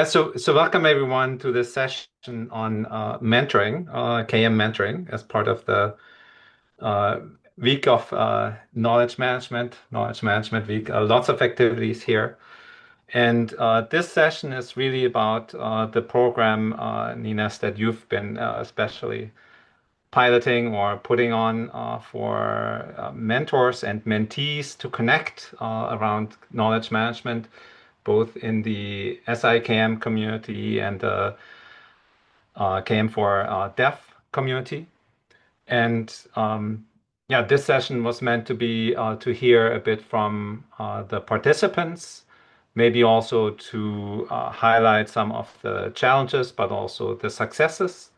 So welcome everyone to this session on mentoring, KM mentoring, as part of the uh, week of knowledge management week. Lots of activities here. And this session is really about the program, Ninas, that you've been especially piloting or putting on for mentors and mentees to connect around knowledge management, both in the SIKM community and the KM for deaf community. And yeah, this session was meant to be to hear a bit from the participants, maybe also to highlight some of the challenges, but also the successes,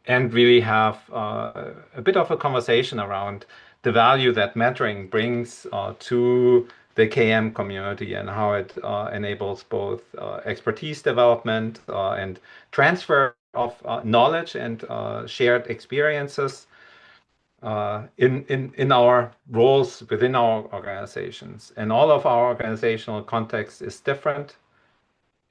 and really have a bit of a conversation around the value that mentoring brings to the KM community and how it enables both expertise development and transfer of knowledge and shared experiences in our roles within our organizations. And all of our organizational context is different.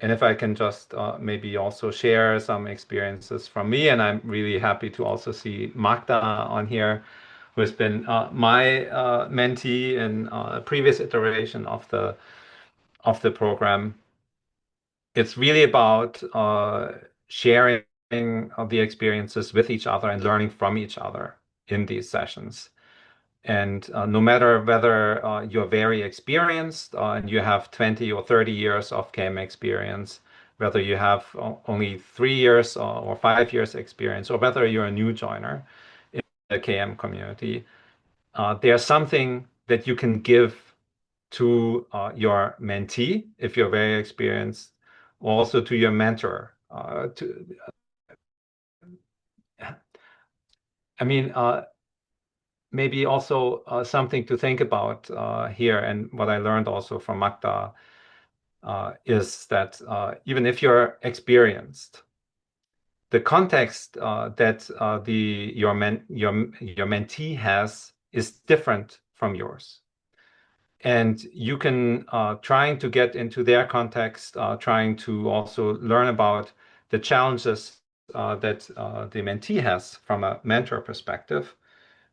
And if I can just maybe also share some experiences from me, and I'm really happy to also see Magda on here, who has been my mentee in a previous iteration of the program. It's really about sharing the experiences with each other and learning from each other in these sessions. And no matter whether you're very experienced and you have 20 or 30 years of KM experience, whether you have only 3 years or 5 years experience, or whether you're a new joiner in the KM community, there's something that you can give to your mentee if you're very experienced, also to your mentor. I mean, maybe also something to think about here, and what I learned also from Magda is that even if you're experienced, the context that your mentee has is different from yours, and you can trying to get into their context, trying to also learn about the challenges that the mentee has from a mentor perspective.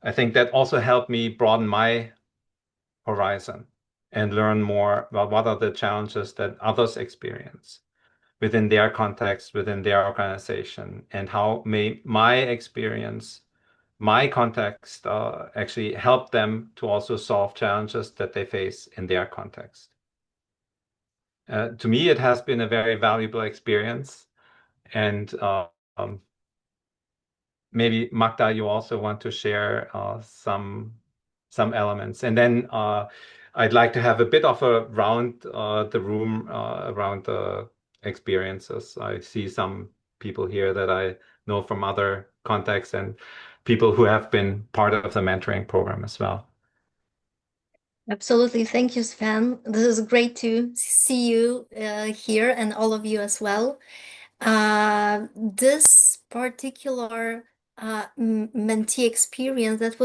I think that also helped me broaden my horizon and learn more about what are the challenges that others experience within their context, within their organization, and how may my experience, my context, actually help them to also solve challenges that they face in their context. To me, it has been a very valuable experience, and um, maybe Magda, you also want to share some elements, and then I'd like to have a bit of a round the room around the experiences. I see some people here that I know from other contexts and people who have been part of the mentoring program as well. Absolutely. Thank you, Sven. This is great to see you here and all of you as well. This particular mentee experience that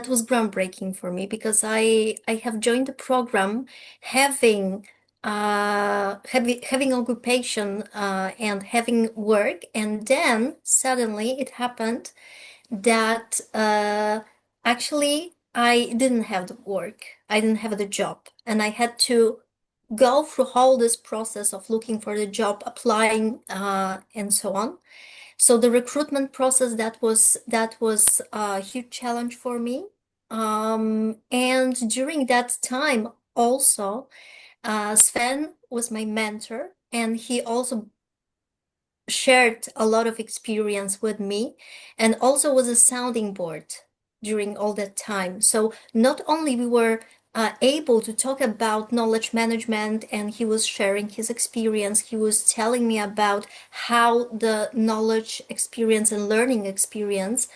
was groundbreaking for me because I have joined the program having having occupation and having work, and then suddenly it happened that actually I didn't have the work, I didn't have the job, and I had to go through all this process of looking for the job, applying, and so on. So the recruitment process that was a huge challenge for me. And during that time, also, Sven was my mentor, and he also shared a lot of experience with me and also was a sounding board during all that time. So not only we were able to talk about knowledge management, and he was sharing his experience, he was telling me about how the knowledge experience and learning experience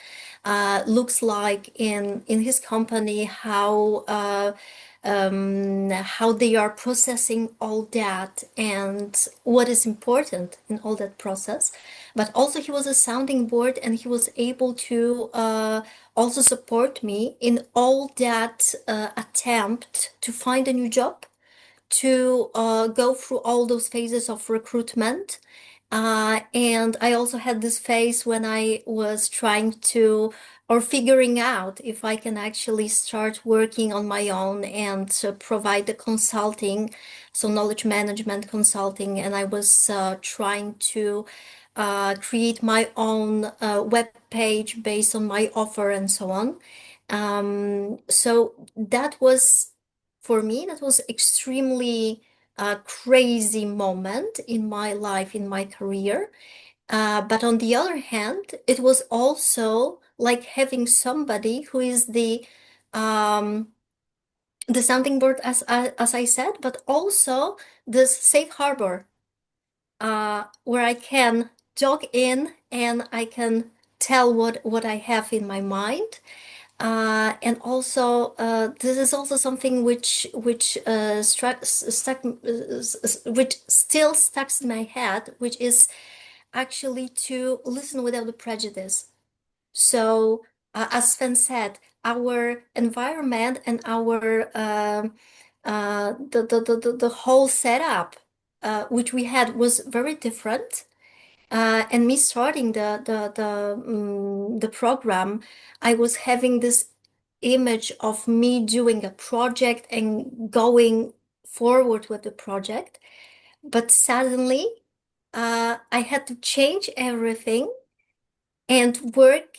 looks like in his company, how they are processing all that and what is important in all that process. But also he was a sounding board, and he was able to also support me in all that attempt to find a new job, to go through all those phases of recruitment. And I also had this phase when I was trying to, or figuring out if I can actually start working on my own and provide the consulting, so knowledge management consulting. And I was trying to create my own web page based on my offer and so on. So that was, for me, that was extremely crazy moment in my life, in my career. But on the other hand, it was also like having somebody who is the sounding board, as I said, but also this safe harbor where I can jog in and I can tell what I have in my mind. And also, this is also something which still stuck in my head, which is actually to listen without a prejudice. So, as Sven said, our environment and our the whole setup which we had was very different. And me starting the program, I was having this image of me doing a project and going forward with the project. But suddenly, I had to change everything and work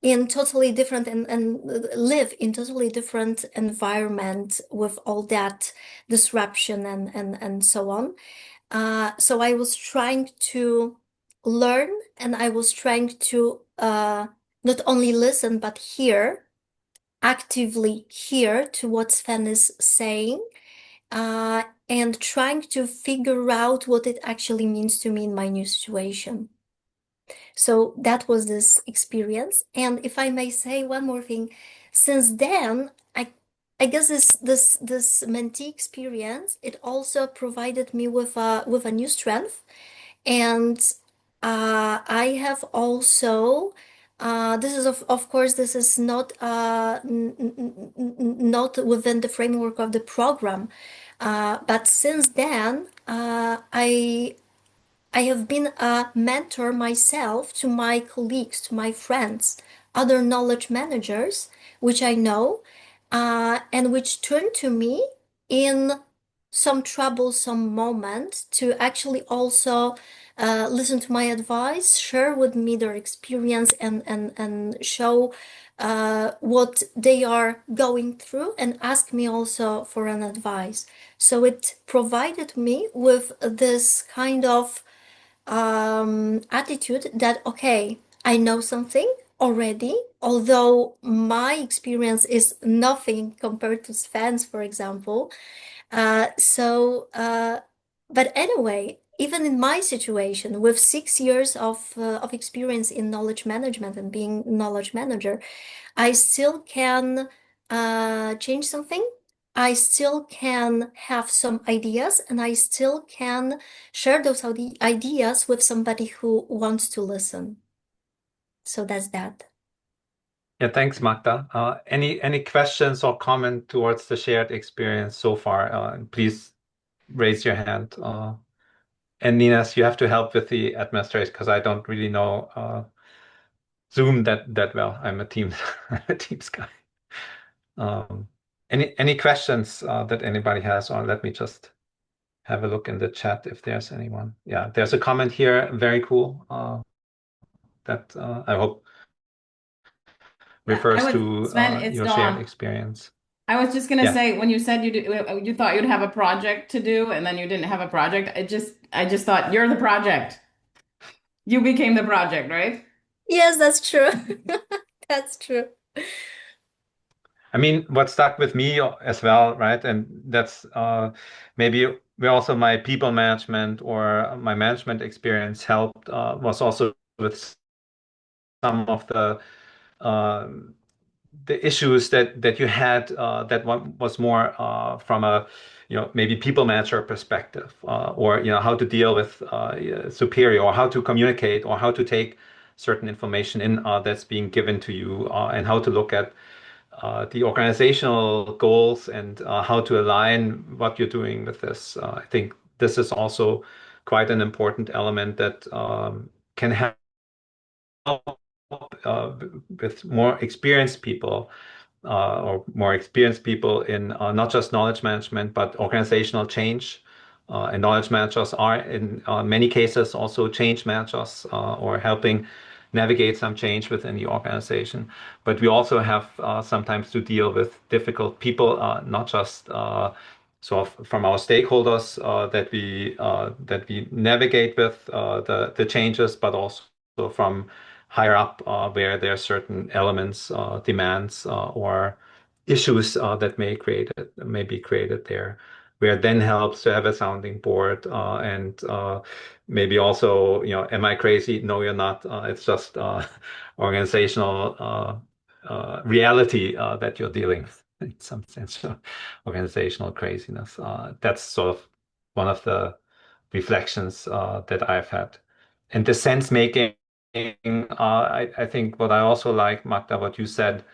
in totally different and live in totally different environment with all that disruption and so on. So I was trying to learn and I was trying to not only listen but hear, actively hear to what Sven is saying, and trying to figure out what it actually means to me in my new situation. So that was this experience. And if I may say one more thing, since then, I guess this mentee experience, it also provided me with a new strength. And I have also this is of course this is not not within the framework of the program, but since then I have been a mentor myself to my colleagues, to my friends, other knowledge managers, which I know, and which turn to me in some troublesome moment to actually also listen to my advice, share with me their experience, and show what they are going through, and ask me also for an advice. So it provided me with this kind of attitude that, okay, I know something already, although my experience is nothing compared to Sven's, for example. But anyway, even in my situation, with 6 years of experience in knowledge management and being knowledge manager, I still can change something. I still can have some ideas, and I still can share those ideas with somebody who wants to listen. So that's that. Yeah, thanks, Magda. Any questions or comment towards the shared experience so far? Please raise your hand. And Ninas, you have to help with the administration because I don't really know Zoom that well. I'm a Teams I'm a Teams guy. Um, any questions that anybody has, or let me just have a look in the chat if there's anyone. Yeah, there's a comment here. Very cool. That I hope Yeah, I refers was to Sven, it's your shared Dawn. experience. I was just gonna Yeah. say when you said you thought you'd have a project to do and then you didn't have a project, I just thought you're the project. You became the project, right? Yes, that's true. That's true. I mean, what stuck with me as well, right? And that's maybe where also my people management or my management experience helped was also with some of the issues that you had that one was more from a maybe people manager perspective or how to deal with superior or how to communicate or how to take certain information in that's being given to you and how to look at the organizational goals and how to align what you're doing with this. I think this is also quite an important element that can help with more experienced people or more experienced people in not just knowledge management, but organizational change. And knowledge managers are in many cases also change managers or helping navigate some change within the organization. But we also have sometimes to deal with difficult people, not just sort of from our stakeholders that we navigate with the changes, but also from higher up where there are certain elements, demands, or issues that may be created there, where it then helps to have a sounding board and maybe also, am I crazy? No, you're not. It's just organizational reality that you're dealing with in some sense, organizational craziness. That's sort of one of the reflections that I've had. And the sense making, I think what I also like, Magda, what you said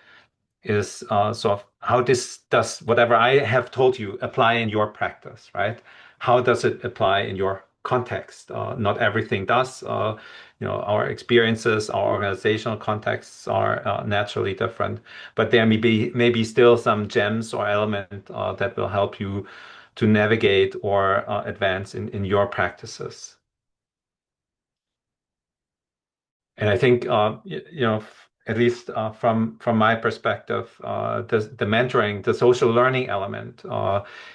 is sort of how this does whatever I have told you apply in your practice, right? How does it apply in your context? Not everything does. Our experiences, our organizational contexts are naturally different, but there may be still some gems or element that will help you to navigate or advance in your practices. And I think, at least from my perspective, the mentoring, the social learning element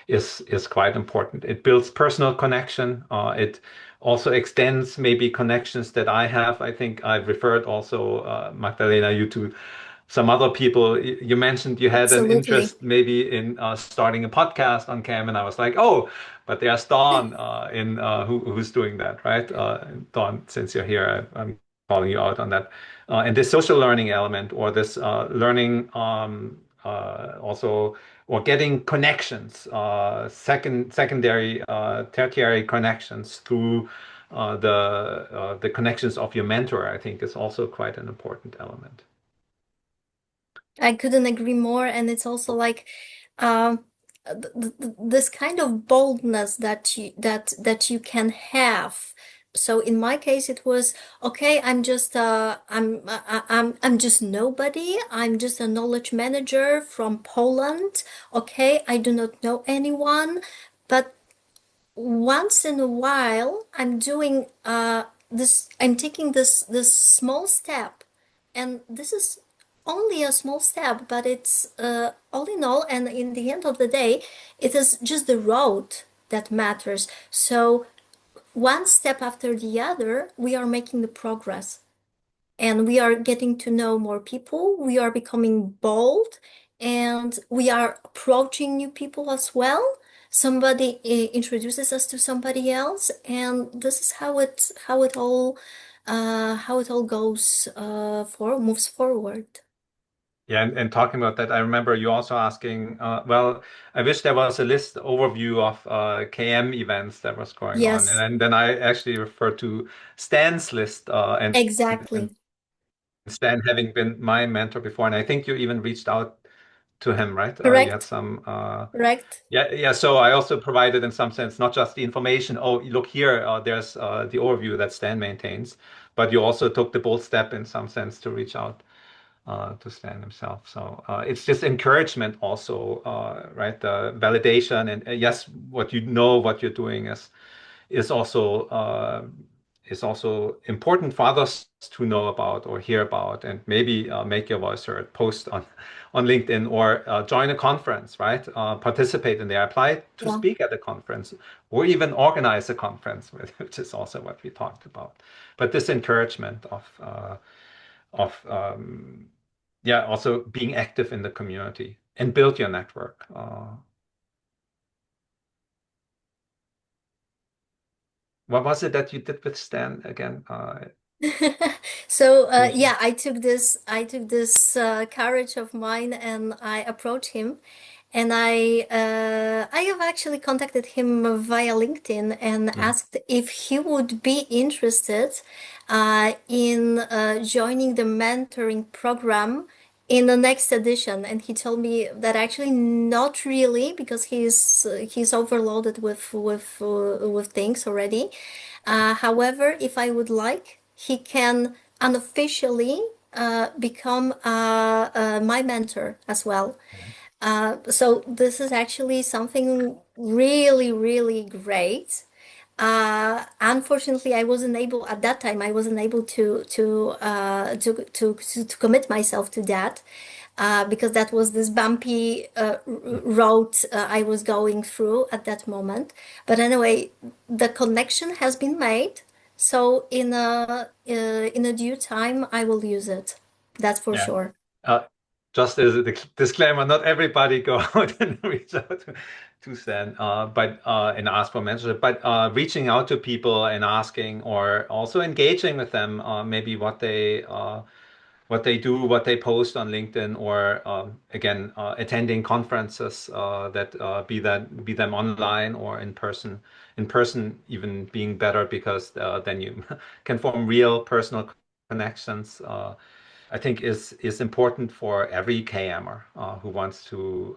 is quite important. It builds personal connection. It also extends maybe connections that I have. I think I've referred also, Magdalena, you to some other people. You mentioned you had an Absolutely. interest maybe in starting a podcast on CAM, and I was like, oh, but there's Dawn who's doing that, right? Dawn, since you're here, I'm calling you out on that. And this social learning element or this learning also or getting connections, secondary, tertiary connections through the connections of your mentor, I think is also quite an important element. I couldn't agree more. And it's also like um, this kind of boldness that you can have. So in my case, it was okay. I'm just nobody. I'm just a knowledge manager from Poland. Okay, I do not know anyone, but once in a while I'm doing this I'm taking this small step, and this is only a small step, but it's all in all, and in the end of the day it is just the road that matters. So one step after the other we are making the progress, and we are getting to know more people. We are becoming bold, and we are approaching new people as well. Somebody introduces us to somebody else, and this is how it all goes moves forward. Yeah, and talking about that, I remember you also asking, well, I wish there was a list overview of KM events that was going on. Yes, And then I actually referred to Stan's list and exactly. Stan having been my mentor before. And I think you even reached out to him, right? You had Correct. some, Correct. yeah. So I also provided in some sense, not just the information, oh, look here, there's the overview that Stan maintains, but you also took the bold step in some sense to reach out to Stan himself. So it's just encouragement also, right? The validation and yes, what you know, what you're doing is also is also important for others to know about or hear about, and maybe make your voice heard, post on LinkedIn or join a conference, right? Participate in there, apply to Yeah. speak at a conference, or even organize a conference, which is also what we talked about. But this encouragement of yeah, also being active in the community and build your network. What was it that you did with Stan again? So Mention. yeah, I took this courage of mine, and I approached him, and I have actually contacted him via LinkedIn and Yeah. asked if he would be interested in joining the mentoring program in the next edition, and he told me that actually not really, because he's overloaded with things already. However, if I would like, he can unofficially become my mentor as well. So this is actually something really, really great. Unfortunately, I wasn't able at that time. I wasn't able to commit myself to that because that was this bumpy road I was going through at that moment. But anyway, the connection has been made. So in a due time, I will use it. That's for Yeah. sure. Uh, just as a disclaimer, not everybody go out and reach out to Stan, but and ask for mentorship. But reaching out to people and asking, or also engaging with them, maybe what they do, what they post on LinkedIn, or again, attending conferences that be them online or in person. In person, even being better because then you can form real personal connections. I think is important for every KMer who wants to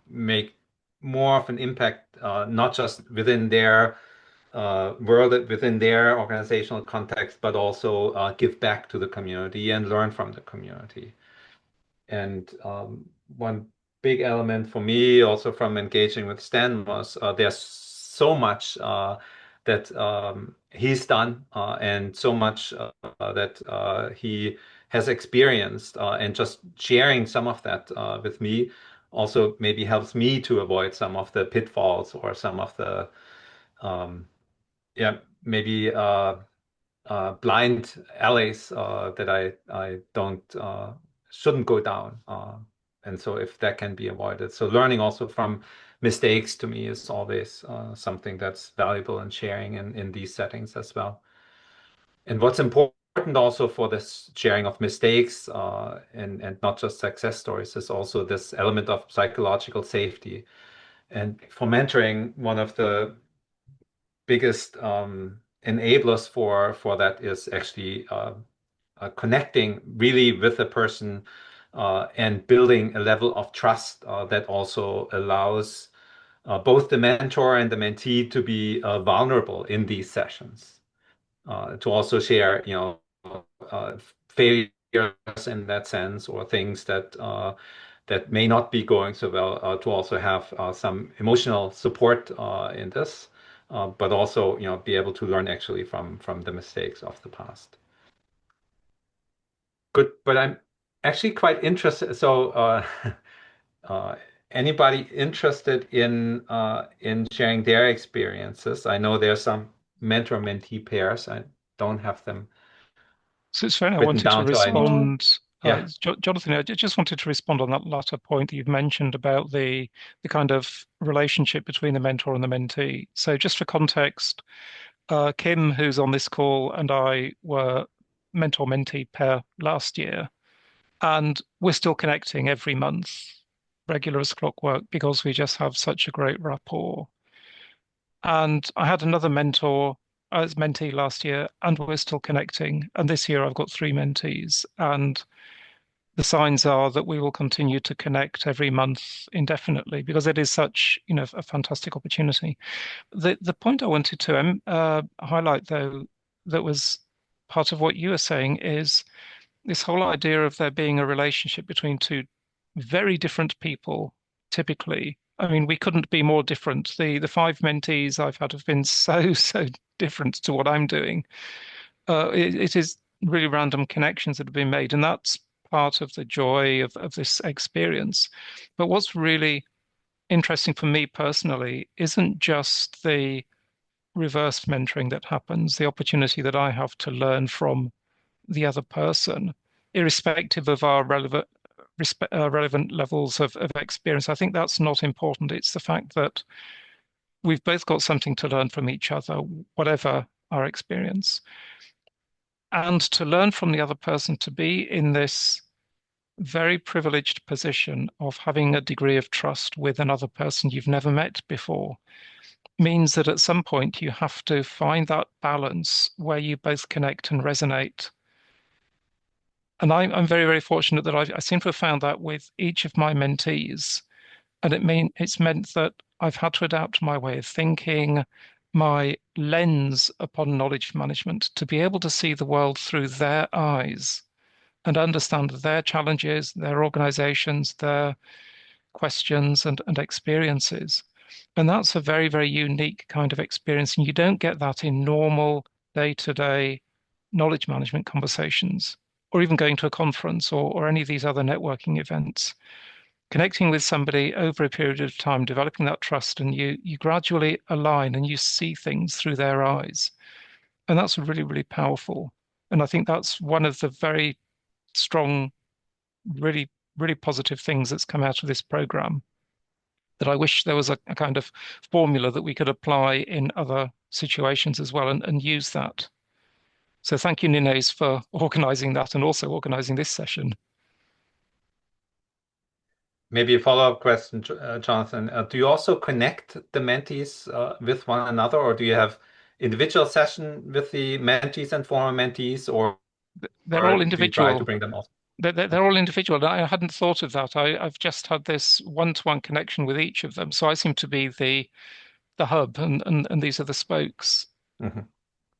make more of an impact, not just within their world, within their organizational context, but also give back to the community and learn from the community. And one big element for me, also from engaging with Stan, was there's so much that he's done and so much that he has experienced, and just sharing some of that with me also maybe helps me to avoid some of the pitfalls or some of the um, yeah, maybe blind alleys that I don't shouldn't go down. And so if that can be avoided, so learning also from mistakes to me is always something that's valuable in sharing in these settings as well. And what's important also for this sharing of mistakes and not just success stories is also this element of psychological safety. And for mentoring, one of the biggest enablers for that is actually connecting really with the person and building a level of trust that also allows both the mentor and the mentee to be vulnerable in these sessions, to also share, uh, failures in that sense, or things that may not be going so well, to also have some emotional support in this, but also, be able to learn actually from the mistakes of the past. Good, but I'm actually quite interested. So, uh, anybody interested in sharing their experiences? I know there's some mentor-mentee pairs. I don't have them So it's fair. I written wanted to down, so I need to. respond. Yeah. Jonathan, I just wanted to respond on that latter point that you've mentioned about the kind of relationship between the mentor and the mentee. So just for context, Kim, who's on this call, and I were mentor-mentee pair last year, and we're still connecting every month, regular as clockwork, because we just have such a great rapport. And I had another mentor as mentee last year, and we're still connecting. And this year I've got three mentees, and the signs are that we will continue to connect every month indefinitely because it is such, a fantastic opportunity. The point I wanted to highlight, though, that was part of what you were saying is this whole idea of there being a relationship between two very different people, typically. I mean, we couldn't be more different. The five mentees I've had have been so different to what I'm doing. It is really random connections that have been made, and that's part of the joy of this experience. But what's really interesting for me personally isn't just the reverse mentoring that happens, the opportunity that I have to learn from the other person, irrespective of our relevant levels of experience. I think that's not important. It's the fact that we've both got something to learn from each other, whatever our experience. And to learn from the other person, to be in this very privileged position of having a degree of trust with another person you've never met before, means that at some point you have to find that balance where you both connect and resonate. And I'm very, very fortunate that I seem to have found that with each of my mentees. And it's meant that I've had to adapt my way of thinking, my lens upon knowledge management to be able to see the world through their eyes and understand their challenges, their organizations, their questions and experiences. And that's a very, very unique kind of experience. And you don't get that in normal day-to-day knowledge management conversations, or even going to a conference or any of these other networking events. Connecting with somebody over a period of time, developing that trust, and you gradually align and you see things through their eyes. And that's really, really powerful. And I think that's one of the very strong, really, really positive things that's come out of this program, that I wish there was a kind of formula that we could apply in other situations as well and use that. So thank you, Ninez, for organizing that and also organizing this session. Maybe a follow-up question, Jonathan. Do you also connect the mentees with one another, or do you have individual session with the mentees and former mentees, or They're all do you try to individual. bring them all? They're all individual. I hadn't thought of that. I've just had this one-to-one connection with each of them. So I seem to be the hub and these are the spokes. Mhm.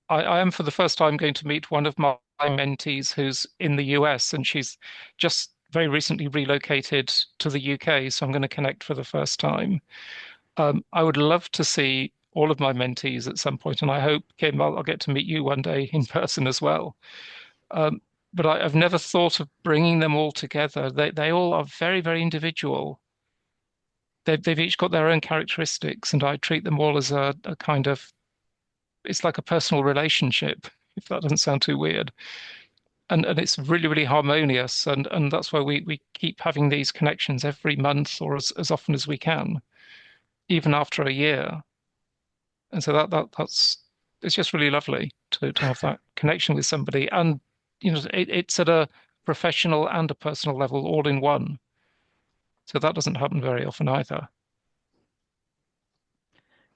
I am for the first time going to meet one of my mentees who's in the US, and she's just very recently relocated to the UK. So I'm going to connect for the first time. I would love to see all of my mentees at some point, and I hope, Kim, I'll get to meet you one day in person as well. But I've never thought of bringing them all together. They all are very, very individual. They've each got their own characteristics, and I treat them all as a kind of, it's like a personal relationship, if that doesn't sound too weird. And it's really, really harmonious. And that's why we keep having these connections every month or as often as we can, even after a year. And so that's it's just really lovely to have that connection with somebody. And it's at a professional and a personal level all in one. So that doesn't happen very often either.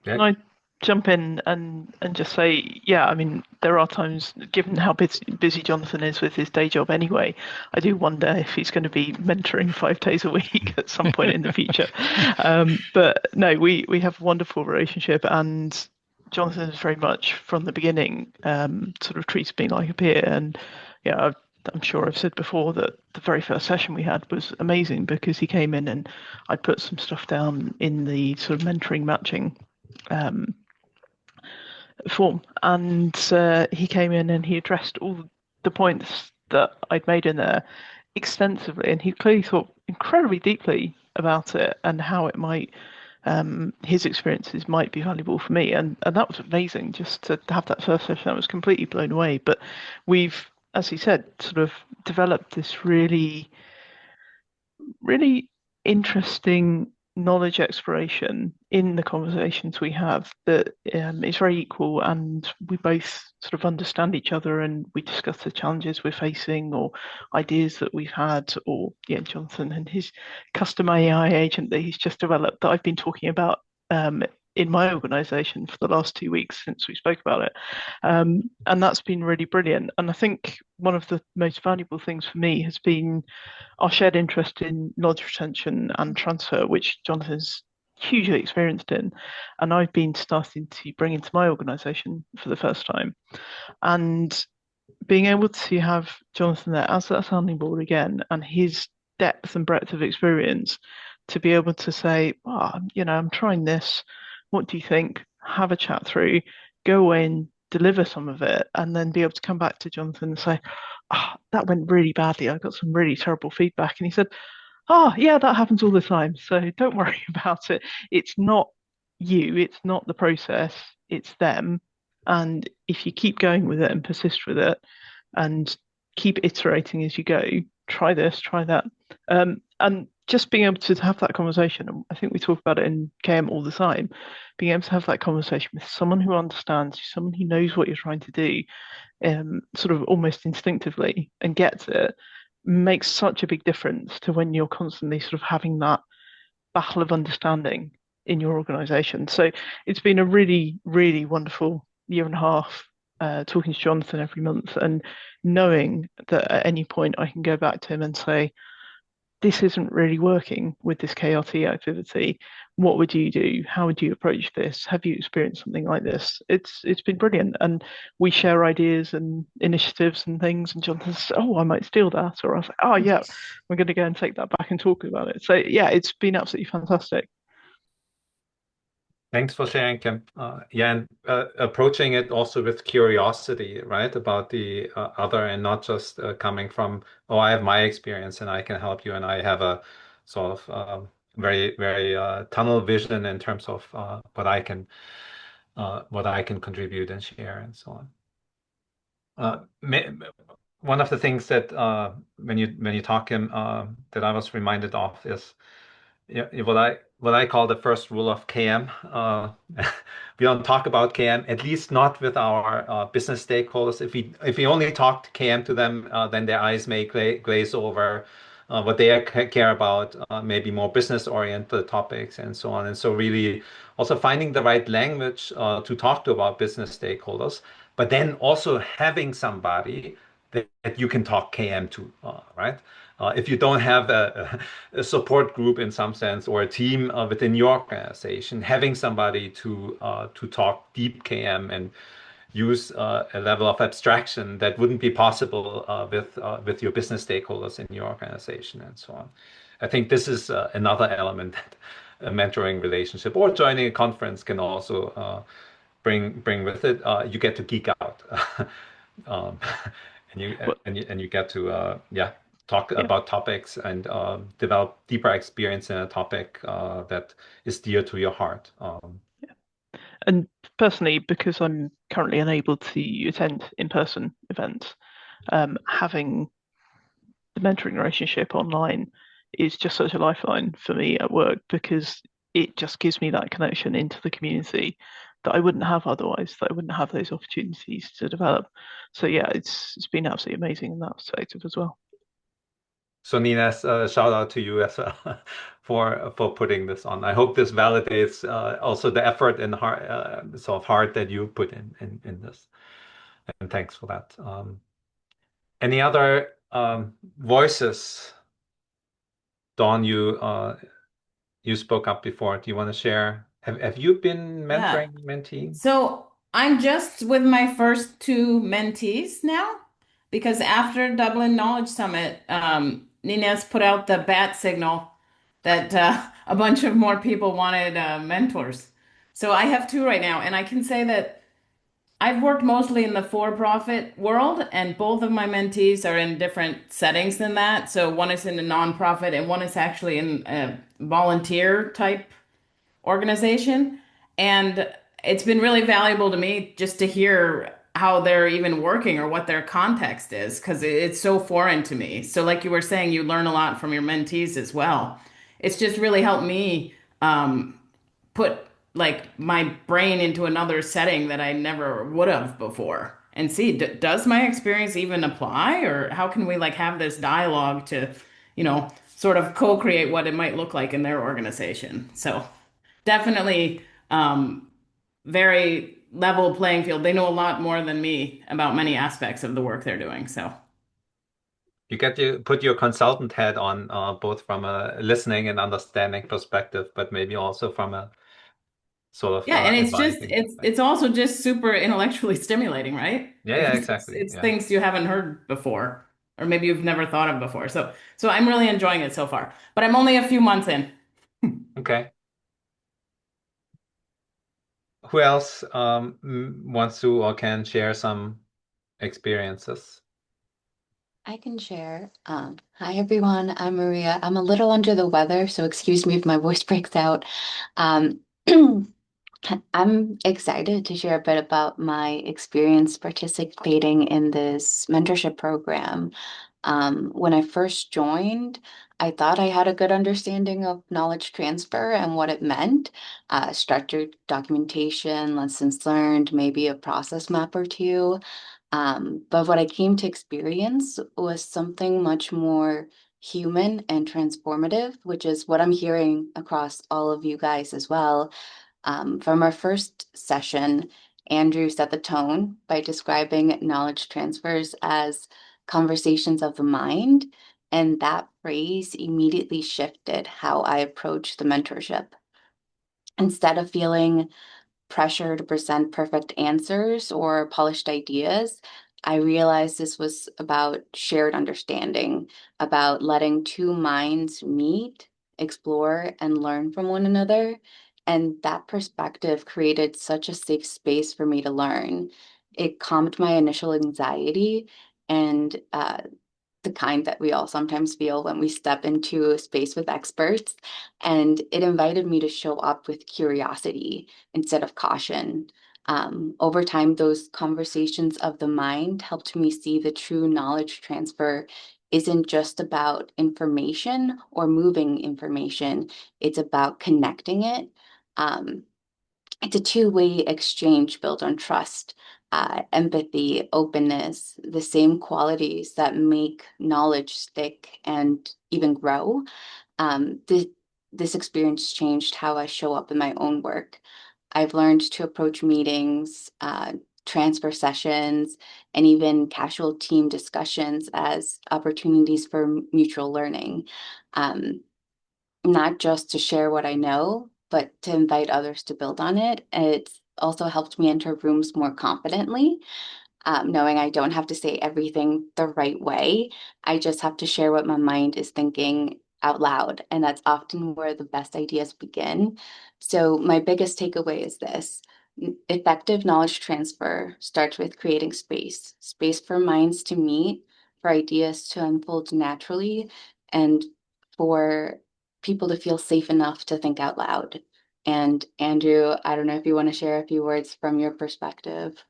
Can I jump in and just say, yeah, I mean, there are times, given how busy Jonathan is with his day job anyway, I do wonder if he's going to be mentoring 5 days a week at some point in the future. But no, we have a wonderful relationship, and Jonathan is very much from the beginning sort of treats me like a peer. And yeah, I'm sure I've said before that the very first session we had was amazing because he came in and I put some stuff down in the sort of mentoring matching form, and he came in and he addressed all the points that I'd made in there extensively, and he clearly thought incredibly deeply about it and how it might his experiences might be valuable for me, and that was amazing just to have that first session. I was completely blown away. But we've, as he said, sort of developed this really, really interesting knowledge exploration in the conversations we have that is very equal, and we both sort of understand each other, and we discuss the challenges we're facing or ideas that we've had, or Jonathan and his custom AI agent that he's just developed that I've been talking about in my organization for the last 2 weeks since we spoke about it. And that's been really brilliant. And I think one of the most valuable things for me has been our shared interest in knowledge retention and transfer, which Jonathan's hugely experienced in, and I've been starting to bring into my organization for the first time. And being able to have Jonathan there as that sounding board again, and his depth and breadth of experience to be able to say, I'm trying this. What do you think? Have a chat through, go away and deliver some of it, and then be able to come back to Jonathan and say, that went really badly. I got some really terrible feedback. And he said, yeah, that happens all the time. So don't worry about it. It's not you, it's not the process, it's them. And if you keep going with it and persist with it and keep iterating as you go, try this, try that. And just being able to have that conversation, and I think we talk about it in KM all the time, being able to have that conversation with someone who understands, someone who knows what you're trying to do, sort of almost instinctively and gets it, makes such a big difference to when you're constantly sort of having that battle of understanding in your organization. So it's been a really, really wonderful 1.5 years talking to Jonathan every month and knowing that at any point I can go back to him and say, this isn't really working with this KRT activity. What would you do? How would you approach this? Have you experienced something like this? It's been brilliant, and we share ideas and initiatives and things. And Jonathan says, "Oh, I might steal that," or I was like, "Oh yeah, we're going to go and take that back and talk about it." So yeah, it's been absolutely fantastic. Thanks for sharing, Kim. Yeah, and approaching it also with curiosity, right, about the other, and not just coming from, oh, I have my experience and I can help you, and I have a sort of very, very tunnel vision in terms of what I can contribute and share, and so on. One of the things that when you talk, Kim, that I was reminded of is, yeah, what I call the first rule of KM. We don't talk about KM, at least not with our business stakeholders. If we only talk KM to them, then their eyes may glaze over. What they care about, maybe more business-oriented topics and so on. And so really also finding the right language to talk to about business stakeholders, but then also having somebody that you can talk KM to, right? If you don't have a support group in some sense, or a team within your organization, having somebody to talk deep KM and use a level of abstraction that wouldn't be possible with your business stakeholders in your organization and so on. I think this is another element that a mentoring relationship or joining a conference can also bring with it. You get to geek out. um, and you get to talk Yeah. about topics and develop deeper experience in a topic that is dear to your heart. And personally, because I'm currently unable to attend in-person events, having the mentoring relationship online is just such a lifeline for me at work, because it just gives me that connection into the community that I wouldn't have otherwise, that I wouldn't have those opportunities to develop. So yeah, it's been absolutely amazing in that perspective as well. So Nina, shout out to you as well for putting this on. I hope this validates also the effort and heart that you put in this. And thanks for that. Any other voices? Dawn, you spoke up before. Do you want to share? Have you been mentoring mentees? So I'm just with my first two mentees now, because after Dublin Knowledge Summit, Nina's put out the bat signal that a bunch of more people wanted mentors. So I have two right now, and I can say that I've worked mostly in the for-profit world, and both of my mentees are in different settings than that. So one is in a nonprofit, and one is actually in a volunteer type organization. And it's been really valuable to me just to hear how they're even working or what their context is, because it's so foreign to me. So, like you were saying, you learn a lot from your mentees as well. It's just really helped me put like my brain into another setting that I never would have before, and see, does my experience even apply, or how can we like have this dialogue to, sort of co-create what it might look like in their organization. So definitely very level playing field. They know a lot more than me about many aspects of the work they're doing. So You get to put your consultant hat on, both from a listening and understanding perspective, but maybe also from a sort of yeah, and it's just advising it's perspective. it's also just super intellectually stimulating, right? Yeah, Because exactly. it's Yeah. things you haven't heard before, or maybe you've never thought of before. So I'm really enjoying it so far. But I'm only a few months in. Okay. Who else wants to or can share some experiences? I can share. Hi everyone, I'm Maria. I'm a little under the weather, so excuse me if my voice breaks out. Um, I'm excited to share a bit about my experience participating in this mentorship program. When I first joined, I thought I had a good understanding of knowledge transfer and what it meant, structured documentation, lessons learned, maybe a process map or two. But what I came to experience was something much more human and transformative, which is what I'm hearing across all of you guys as well. From our first session, Andrew set the tone by describing knowledge transfers as conversations of the mind, and that phrase immediately shifted how I approach the mentorship. Instead of feeling pressure to present perfect answers or polished ideas, I realized this was about shared understanding, about letting two minds meet, explore, and learn from one another. And that perspective created such a safe space for me to learn. It calmed my initial anxiety and the kind that we all sometimes feel when we step into a space with experts. And it invited me to show up with curiosity instead of caution. Over time, those conversations of the mind helped me see the true knowledge transfer isn't just about information or moving information, it's about connecting it. It's a two-way exchange built on trust, empathy, openness, the same qualities that make knowledge stick and even grow. This experience changed how I show up in my own work. I've learned to approach meetings, transfer sessions, and even casual team discussions as opportunities for mutual learning. Not just to share what I know, but to invite others to build on it. And it's also helped me enter rooms more confidently, knowing I don't have to say everything the right way. I just have to share what my mind is thinking out loud. And that's often where the best ideas begin. So my biggest takeaway is this. Effective knowledge transfer starts with creating space for minds to meet, for ideas to unfold naturally, and for people to feel safe enough to think out loud. And Andrew, I don't know if you want to share a few words from your perspective.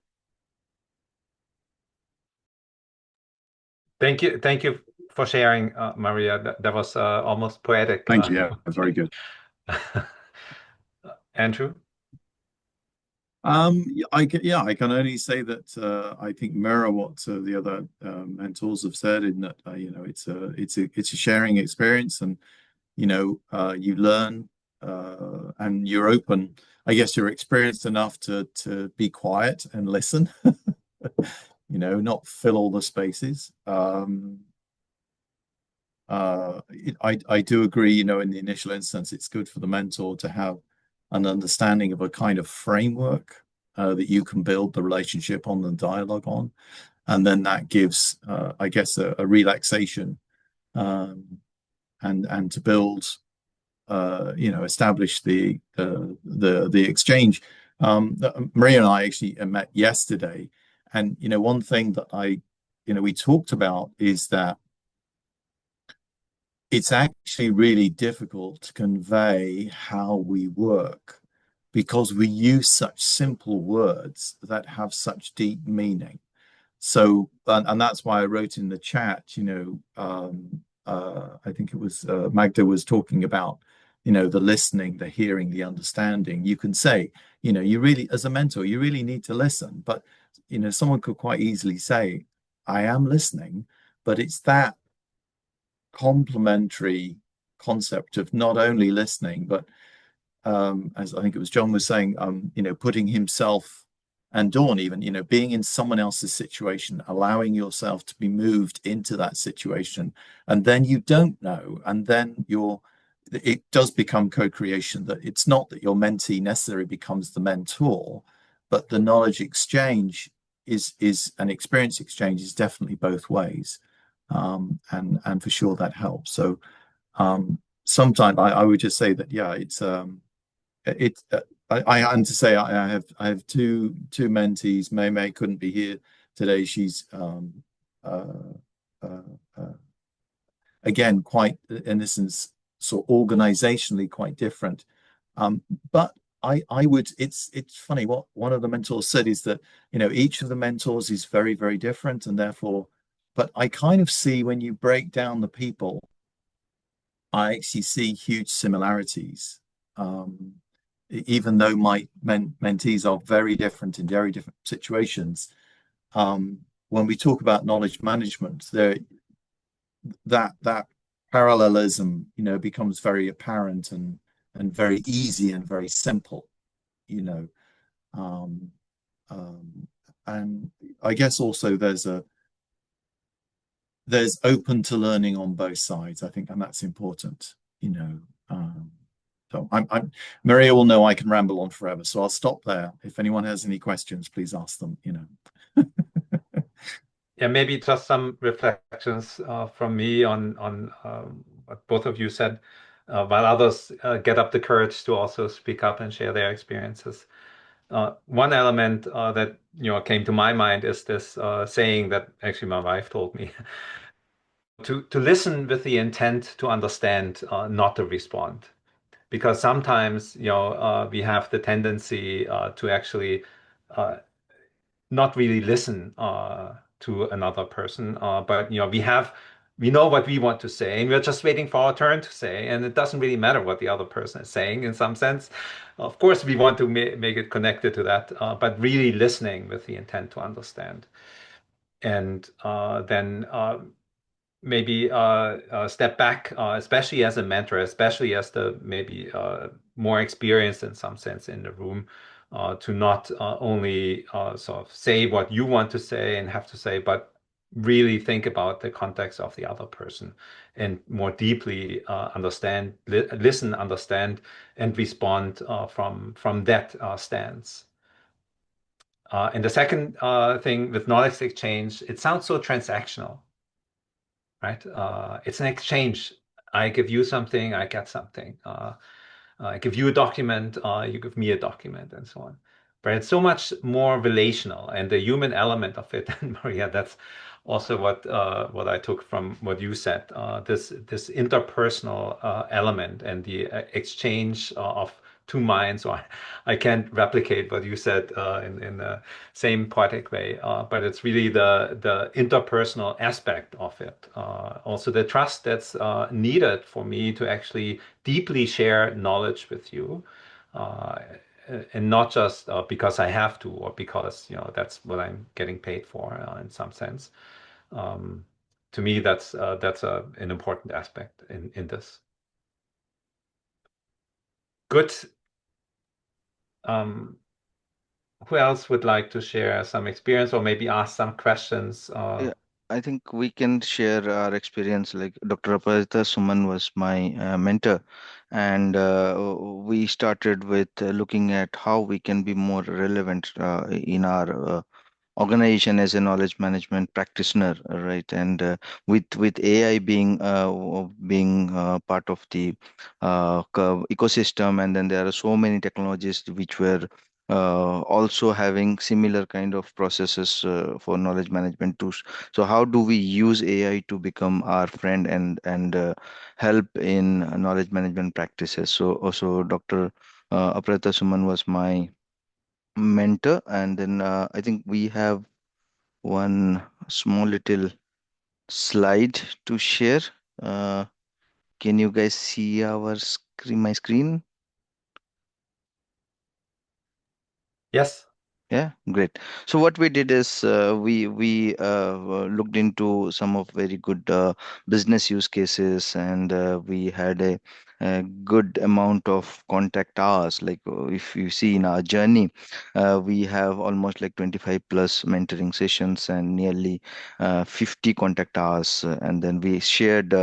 Thank you for sharing, Maria. That was almost poetic. Thank you. Yeah, very good. Andrew? I can only say that I think mirror what the other mentors have said, in that it's a sharing experience, and you learn and you're open. I guess you're experienced enough to be quiet and listen. Not fill all the spaces. I do agree, in the initial instance, it's good for the mentor to have an understanding of a kind of framework that you can build the relationship on, the dialogue on. And then that gives, I guess, a relaxation and to build, establish the exchange. Maria and I actually met yesterday. And, one thing that we talked about is that it's actually really difficult to convey how we work because we use such simple words that have such deep meaning. So, and that's why I wrote in the chat, I think it was Magda was talking about, the listening, the hearing, the understanding. You can say, you really, as a mentor, you really need to listen. But, someone could quite easily say, I am listening, but it's that complementary concept of not only listening, but as I think it was John was saying, putting himself, and Dawn even, being in someone else's situation, allowing yourself to be moved into that situation, and then you don't know, and then it does become co-creation. That it's not that your mentee necessarily becomes the mentor, but the knowledge exchange is an experience exchange is definitely both ways. And for sure that helps. So sometimes I would just say that, yeah, it's I had to say I have two mentees. May couldn't be here today. She's again quite, in this sense, sort of organizationally quite different. But I would, it's funny what one of the mentors said is that each of the mentors is very, very different, and therefore, but I kind of see, when you break down the people, I actually see huge similarities. Even though my mentees are very different in very different situations, when we talk about knowledge management, that parallelism, becomes very apparent and very easy and very simple, And I guess also there's open to learning on both sides, I think, and that's important, you know. So Maria will know I can ramble on forever, so I'll stop there. If anyone has any questions, please ask them, you know. Yeah, maybe just some reflections from me on what both of you said, while others get up the courage to also speak up and share their experiences. One element that came to my mind is this saying that actually my wife told me to listen with the intent to understand, not to respond, because sometimes we have the tendency to actually not really listen to another person, but we know what we want to say, and we're just waiting for our turn to say, and it doesn't really matter what the other person is saying in some sense. Of course, we want to make it connected to that, but really listening with the intent to understand, and then maybe step back, especially as a mentor, especially as the maybe more experienced in some sense in the room, to not only sort of say what you want to say and have to say, but really think about the context of the other person and more deeply understand, listen, understand, and respond from that stance. And the second thing with knowledge exchange, it sounds so transactional, right? It's an exchange. I give you something, I get something. I give you a document, you give me a document, and so on. But it's so much more relational, and the human element of it. And Maria, that's also what I took from what you said. This interpersonal element and the exchange of two minds. Or I can't replicate what you said in the same poetic way, but it's really the interpersonal aspect of it. Also, the trust that's needed for me to actually deeply share knowledge with you, and not just because I have to, or because that's what I'm getting paid for in some sense. To me, that's an important aspect in this. Good. Who else would like to share some experience or maybe ask some questions? Yeah, I think we can share our experience. Like Dr. Aparajita Suman was my mentor, and we started with looking at how we can be more relevant in our organization as a knowledge management practitioner, right? And with AI being part of the ecosystem, and then there are so many technologies which were also having similar kind of processes for knowledge management tools. So how do we use AI to become our friend and help in knowledge management practices? So also Dr. Aparajita Suman was my mentor, and then I think we have one small little slide to share. Uh, can you guys see our screen, my screen? Yes. Yeah, great. So what we did is we looked into some of very good business use cases, and we had a good amount of contact hours. Like if you see in our journey, we have almost like 25 plus mentoring sessions and nearly 50 contact hours, and then we shared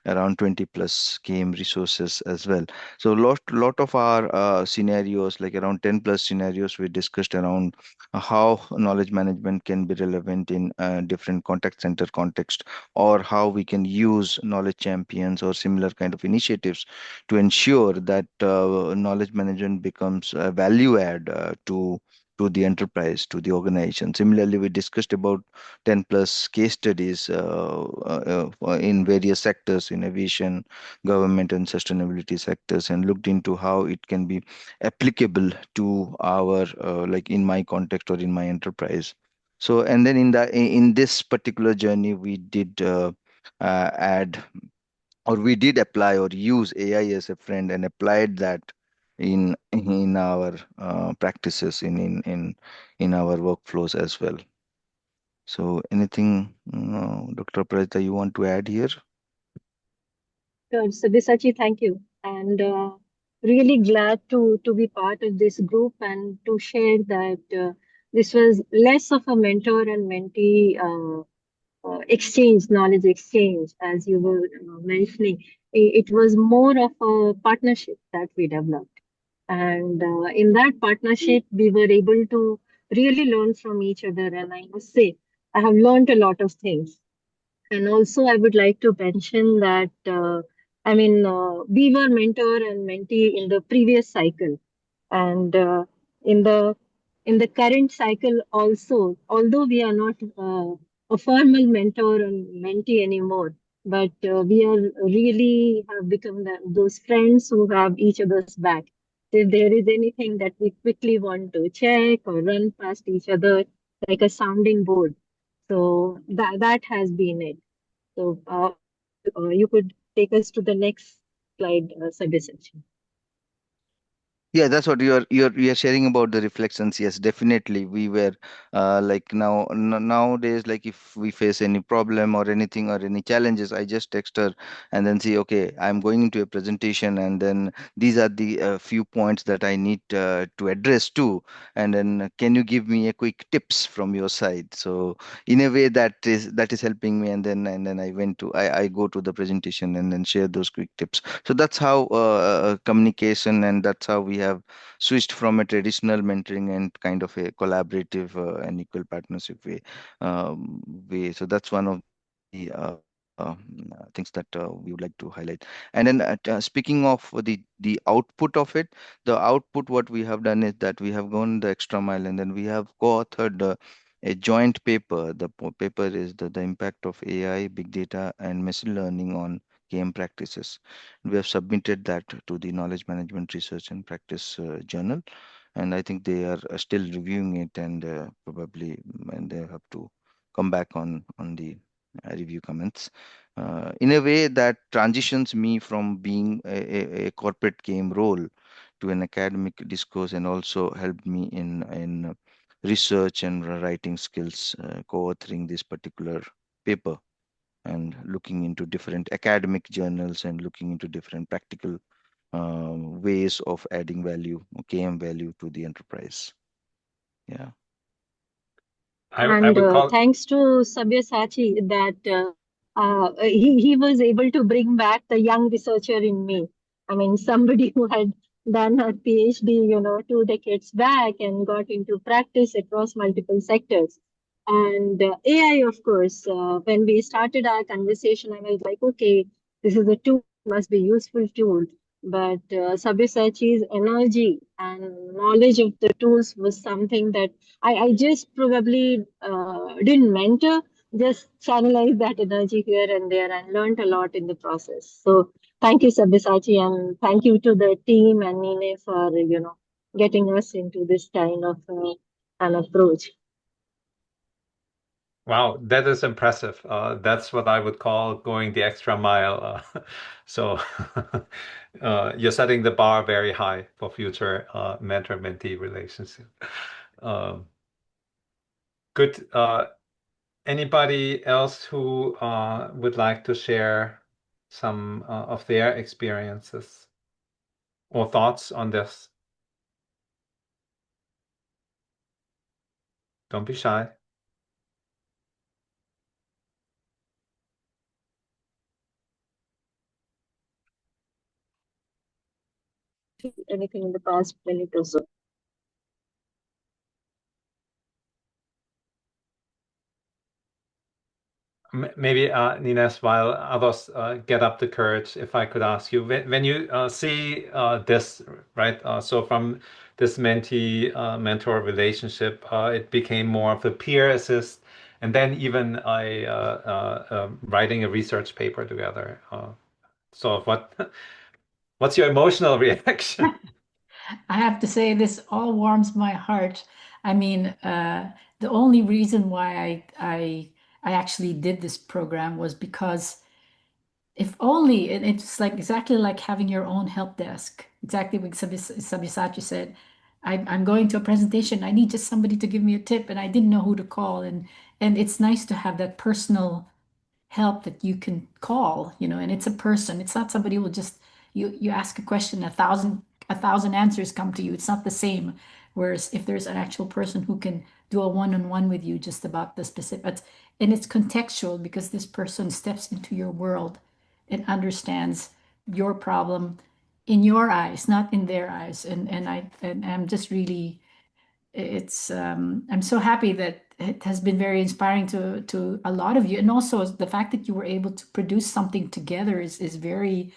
around 20 plus game resources as well. So lot of our scenarios, like around 10 plus scenarios, we discussed around how knowledge management can be relevant in different contact center context, or how we can use knowledge champions or similar kind of initiatives to ensure that knowledge management becomes a value add to the enterprise, to the organization. Similarly, we discussed about 10 plus case studies in various sectors, in aviation, government, and sustainability sectors, and looked into how it can be applicable to our like in my context or in my enterprise. So, and then in this particular journey, we did add, or we did apply or use AI as a friend and applied that in our practices, in our workflows as well. So anything, Dr. Aparajita, you want to add here? Sure. So, Bisachi, thank you. And really glad to be part of this group and to share that this was less of a mentor and mentee exchange, knowledge exchange, as you were mentioning. It was more of a partnership that we developed. And in that partnership, we were able to really learn from each other. And I must say, I have learned a lot of things. And also, I would like to mention that, we were mentor and mentee in the previous cycle. And in the in the current cycle also, although we are not a formal mentor and mentee anymore, but we are really have become those friends who have each other's back. If there is anything that we quickly want to check or run past each other, like a sounding board. So that has been it. So you could take us to the next slide, Sabyasachi. Yeah, that's what you're sharing about the reflections. Yes, definitely. We were like nowadays, like if we face any problem or anything or any challenges, I just text her and then say, okay, I'm going into a presentation, and then these are the few points that I need to address too. And then can you give me a quick tips from your side? So in a way that is helping me, and then I go to the presentation and then share those quick tips. So that's how communication, and that's how we have switched from a traditional mentoring and kind of a collaborative and equal partnership way. So that's one of the things that we would like to highlight. And then speaking of the output of it, the output what we have done is that we have gone the extra mile, and then we have co-authored a joint paper. The paper is the impact of AI, big data, and machine learning on KM practices. We have submitted that to the Knowledge Management Research and Practice Journal, and I think they are still reviewing it, and probably and they have to come back on the review comments. In a way that transitions me from being a corporate game role to an academic discourse, and also helped me in research and writing skills, co-authoring this particular paper and looking into different academic journals and looking into different practical ways of adding value, KM value to the enterprise. Yeah. I And would call thanks to Sabyasachi that he was able to bring back the young researcher in me. I mean, somebody who had done a PhD, 2 decades back and got into practice across multiple sectors. And AI, of course, when we started our conversation, I was like, okay, this is a tool, must be useful tool. But Sabyasachi's energy and knowledge of the tools was something that I just probably didn't mentor, just channelized that energy here and there and learned a lot in the process. So thank you, Sabyasachi, and thank you to the team and Nine for, getting us into this kind of an approach. Wow, that is impressive. That's what I would call going the extra mile. So you're setting the bar very high for future mentor-mentee relationship. Um, good. Anybody else who would like to share some of their experiences or thoughts on this? Don't be shy. Anything in the past minute or so. Maybe, Nines, while others get up the courage, if I could ask you, when you see this, right? So from this mentee-mentor relationship, it became more of a peer assist, and then even writing a research paper together. So what's your emotional reaction? I have to say, this all warms my heart. I mean, the only reason why I actually did this program was because if only it's like exactly like having your own help desk. Exactly what Sabyasachi said. I'm going to a presentation. I need just somebody to give me a tip, and I didn't know who to call. And it's nice to have that personal help that you can call, and it's a person. It's not somebody who will just you ask a question, a thousand answers come to you. It's not the same Whereas if there's an actual person who can do a one-on-one with you just about the specific, and it's contextual because this person steps into your world and understands your problem in your eyes, not in their eyes. And I'm just really, I'm so happy that it has been very inspiring to a lot of you. And also the fact that you were able to produce something together is very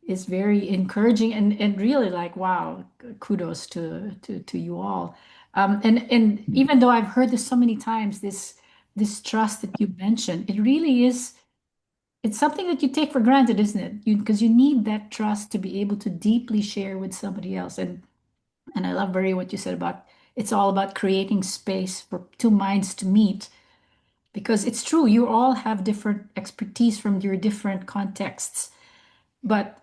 encouraging and really like, wow, kudos to you all. And even though I've heard this so many times, this trust that you mentioned, it really is, it's something that you take for granted, isn't it? Because you need that trust to be able to deeply share with somebody else. And I love very what you said about it's all about creating space for two minds to meet. Because it's true, you all have different expertise from your different contexts, but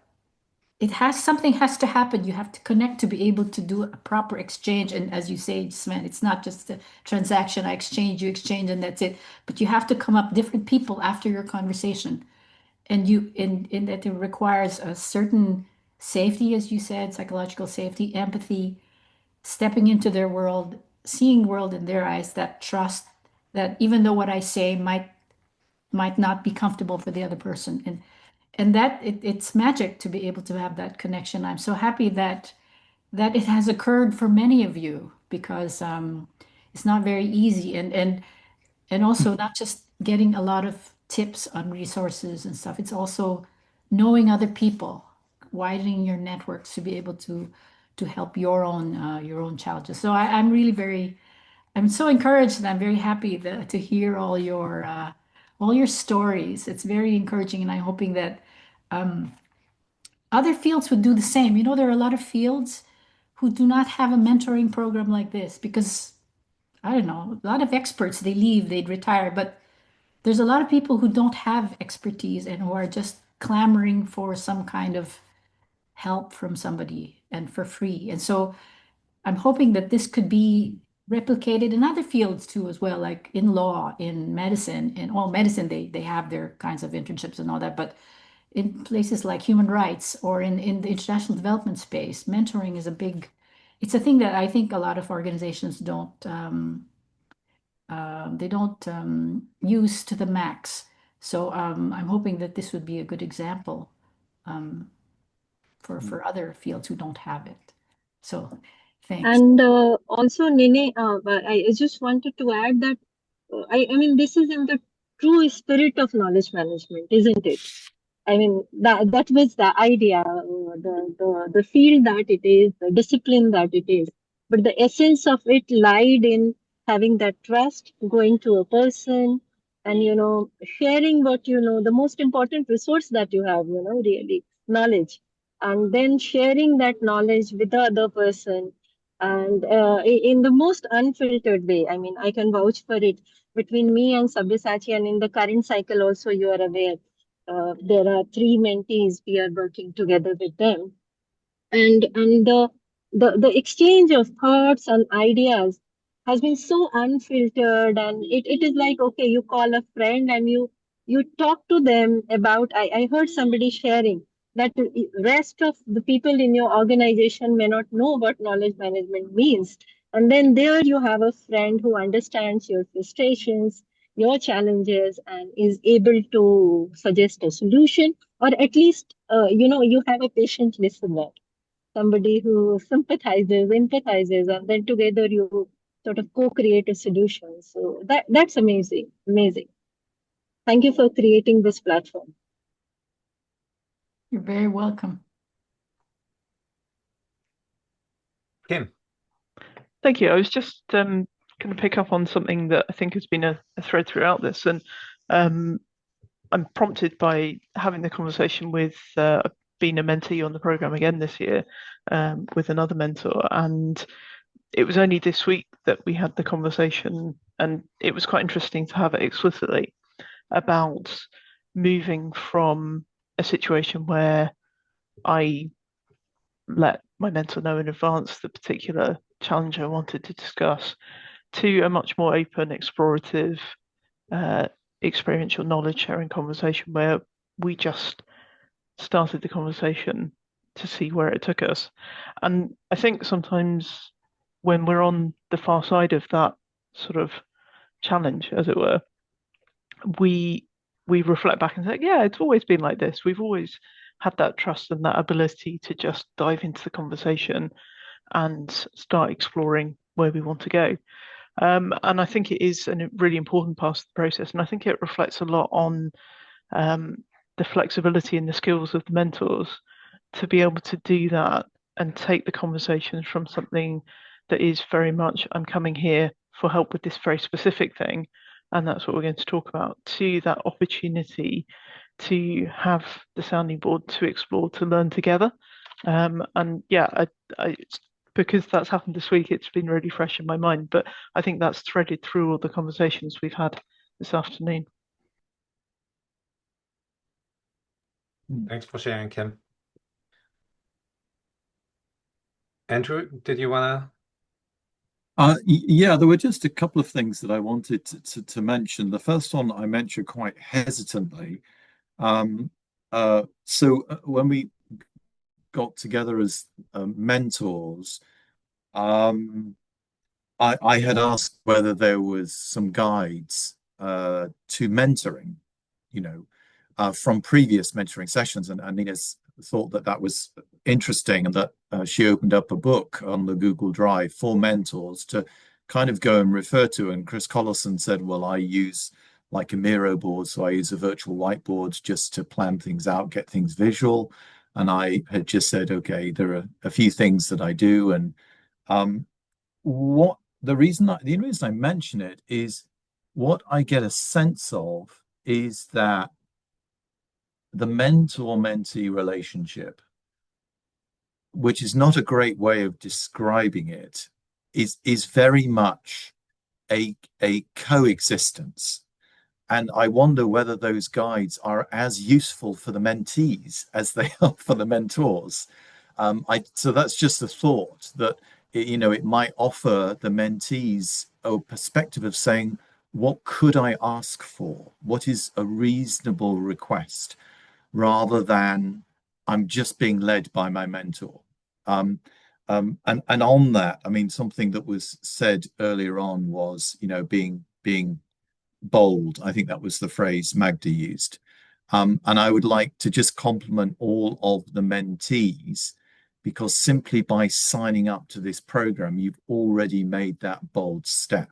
something has to happen. You have to connect to be able to do a proper exchange. And as you say, Sven, it's not just a transaction. I exchange, you exchange, and that's it. But you have to come up different people after your conversation. And in that it requires a certain safety, as you said, psychological safety, empathy, stepping into their world, seeing world in their eyes, that trust that even though what I say might not be comfortable for the other person. And that it's magic to be able to have that connection. I'm so happy that it has occurred for many of you because it's not very easy and also not just getting a lot of tips on resources and stuff. It's also knowing other people, widening your networks to be able to help your own challenges. So I'm really I'm so encouraged and I'm very happy to hear all your stories. It's very encouraging, and I'm hoping that other fields would do the same. You know, there are a lot of fields who do not have a mentoring program like this because, I don't know, a lot of experts, they leave, they'd retire, but there's a lot of people who don't have expertise and who are just clamoring for some kind of help from somebody and for free. And so I'm hoping that this could be replicated in other fields too, as well, like in law, in medicine. In all medicine, they have their kinds of internships and all that, but in places like human rights or in the international development space, mentoring is it's a thing that I think a lot of organizations don't use to the max. So I'm hoping that this would be a good example for other fields who don't have it. So thanks. And also, Nene, I just wanted to add that I mean, this is in the true spirit of knowledge management, isn't it? I mean, that was the idea, the field that it is, the discipline that it is. But the essence of it lied in having that trust, going to a person, and sharing what the most important resource that you have, really knowledge, and then sharing that knowledge with the other person, and in the most unfiltered way. I mean, I can vouch for it between me and Sabyasachi, and in the current cycle also, you are aware. There are 3 mentees. We are working together with them, and the exchange of thoughts and ideas has been so unfiltered, and it is like, okay, you call a friend and you talk to them about. I heard somebody sharing that the rest of the people in your organization may not know what knowledge management means, and then there you have a friend who understands your frustrations, your challenges, and is able to suggest a solution, or at least you have a patient listener, somebody who sympathizes, empathizes, and then together you sort of co-create a solution. So that's amazing, amazing. Thank you for creating this platform. You're very welcome. Kim. Thank you. I was just going to pick up on something that I think has been a thread throughout this, and I'm prompted by having the conversation with being a mentee on the program again this year with another mentor, and it was only this week that we had the conversation, and it was quite interesting to have it explicitly about moving from a situation where I let my mentor know in advance the particular challenge I wanted to discuss to a much more open, explorative, experiential knowledge sharing conversation where we just started the conversation to see where it took us. And I think sometimes when we're on the far side of that sort of challenge, as it were, we reflect back and say, yeah, it's always been like this. We've always had that trust and that ability to just dive into the conversation and start exploring where we want to go. And I think it is a really important part of the process. And I think it reflects a lot on the flexibility and the skills of the mentors to be able to do that and take the conversations from something that is very much, I'm coming here for help with this very specific thing, and that's what we're going to talk about, to that opportunity to have the sounding board, to explore, to learn together. And yeah, because that's happened this week, it's been really fresh in my mind, but I think that's threaded through all the conversations we've had this afternoon. Thanks for sharing, Kim. Andrew, did you want to? Yeah, there were just a couple of things that I wanted to mention. The first one I mentioned quite hesitantly. So when we got together as mentors, I had asked whether there was some guides to mentoring, from previous mentoring sessions, and Nina's thought that was interesting, and that she opened up a book on the Google Drive for mentors to kind of go and refer to. And Chris Collison said, well, I use like a Miro board, so I use a virtual whiteboard just to plan things out, get things visual. And I had just said, okay, there are a few things that I do. And the only reason I mention it is what I get a sense of is that the mentor-mentee relationship, which is not a great way of describing it, is very much a coexistence. And I wonder whether those guides are as useful for the mentees as they are for the mentors. So that's just a thought that, it might offer the mentees a perspective of saying, what could I ask for? What is a reasonable request? Rather than I'm just being led by my mentor. And on that, I mean, something that was said earlier on was, being bold. I think that was the phrase Magda used. And I would like to just compliment all of the mentees, because simply by signing up to this program, you've already made that bold step.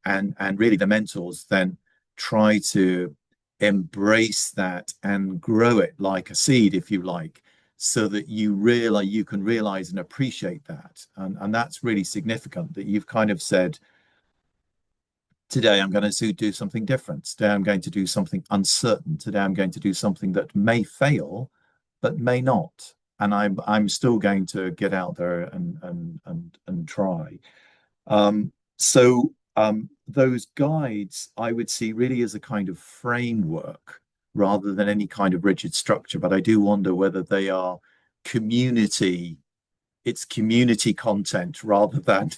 And really the mentors then try to embrace that and grow it like a seed, if you like, so that you can realize and appreciate that. And that's really significant, that you've kind of said, today I'm going to do something different. Today I'm going to do something uncertain. Today I'm going to do something that may fail, but may not. And I'm still going to get out there and try. Those guides I would see really as a kind of framework rather than any kind of rigid structure. But I do wonder whether they are community content rather than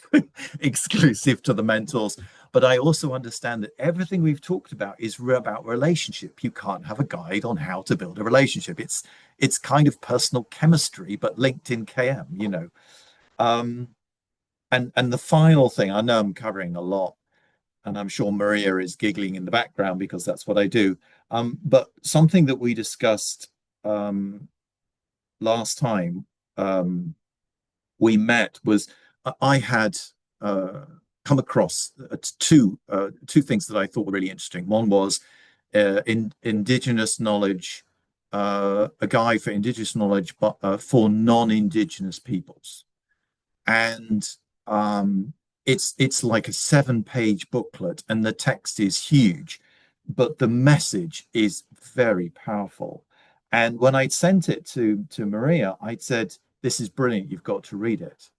exclusive to the mentors. But I also understand that everything we've talked about is about relationship. You can't have a guide on how to build a relationship. It's kind of personal chemistry, but linked in KM, And the final thing, I know I'm covering a lot, and I'm sure Maria is giggling in the background because that's what I do. But something that we discussed last time we met was I had come across two things that I thought were really interesting. One was Indigenous knowledge, a guide for Indigenous knowledge, but for non-Indigenous peoples. And it's like a 7-page booklet, and the text is huge, but the message is very powerful. And when I'd sent it to Maria, I'd said, this is brilliant, you've got to read it.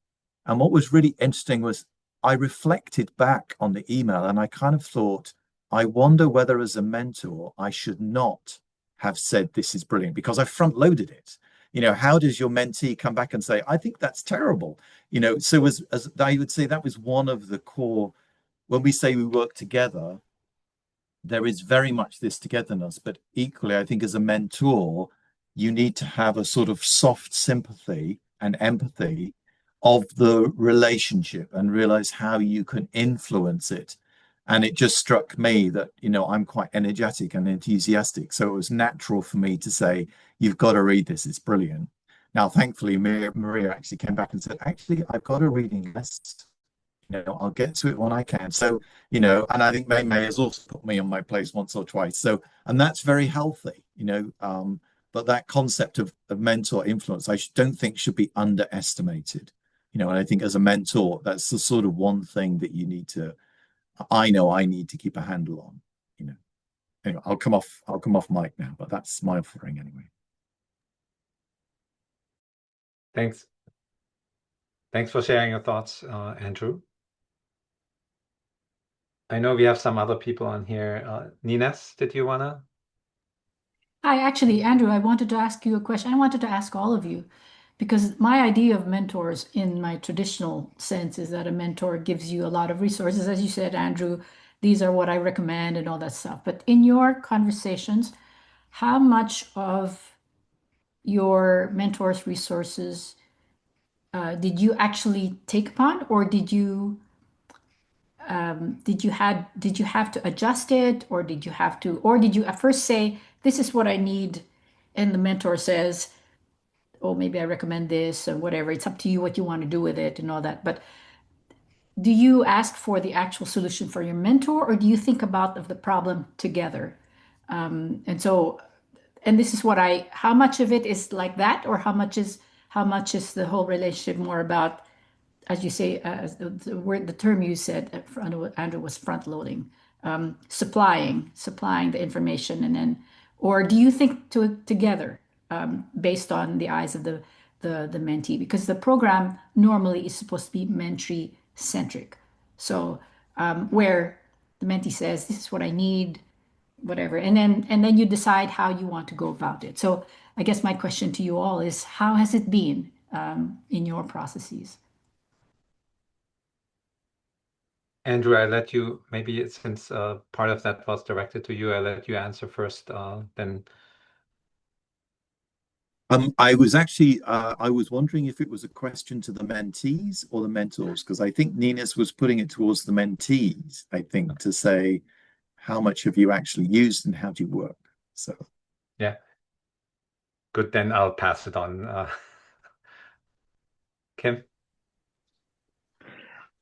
And what was really interesting was I reflected back on the email, and I kind of thought, I wonder whether as a mentor, I should not have said this is brilliant, because I front loaded it. How does your mentee come back and say, I think that's terrible? So as I would say, that was one of the core, when we say we work together, there is very much this togetherness, but equally, I think as a mentor, you need to have a sort of soft sympathy and empathy of the relationship and realize how you can influence it. And it just struck me that, I'm quite energetic and enthusiastic. So it was natural for me to say, you've got to read this. It's brilliant. Now, thankfully, Maria actually came back and said, actually, I've got a reading list. I'll get to it when I can. So, and I think May has also put me on my place once or twice. So, and that's very healthy, but that concept of mentor influence, don't think should be underestimated. And I think as a mentor, that's the sort of one thing that I know I need to keep a handle on, Anyway, I'll come off mic now, but that's my offering anyway. Thanks. Thanks for sharing your thoughts, Andrew. I know we have some other people on here. Nines, did you wanna? Hi, actually, Andrew, I wanted to ask you a question. I wanted to ask all of you, because my idea of mentors in my traditional sense is that a mentor gives you a lot of resources. As you said, Andrew, these are what I recommend and all that stuff. But in your conversations, how much of your mentor's resources did you actually take upon, or did you have to adjust it, or did you at first say, this is what I need, and the mentor says, oh, maybe I recommend this or whatever. It's up to you what you want to do with it and all that. But do you ask for the actual solution for your mentor, or do you think about the problem together? And this is how much of it is like that, or how much is the whole relationship more about, as you say, the term you said, Andrew, was front loading, supplying the information, and then, or do you think together, based on the eyes of the mentee? Because the program normally is supposed to be mentee centric. So where the mentee says, this is what I need, whatever, and then you decide how you want to go about it. So I guess my question to you all is, how has it been in your processes? Andrew, I let you, maybe since part of that was directed to you, I let you answer first, then. I was wondering if it was a question to the mentees or the mentors, because I think Nines was putting it towards the mentees, I think, to say, how much have you actually used and how do you work? So. Yeah. Good, then I'll pass it on. Kim?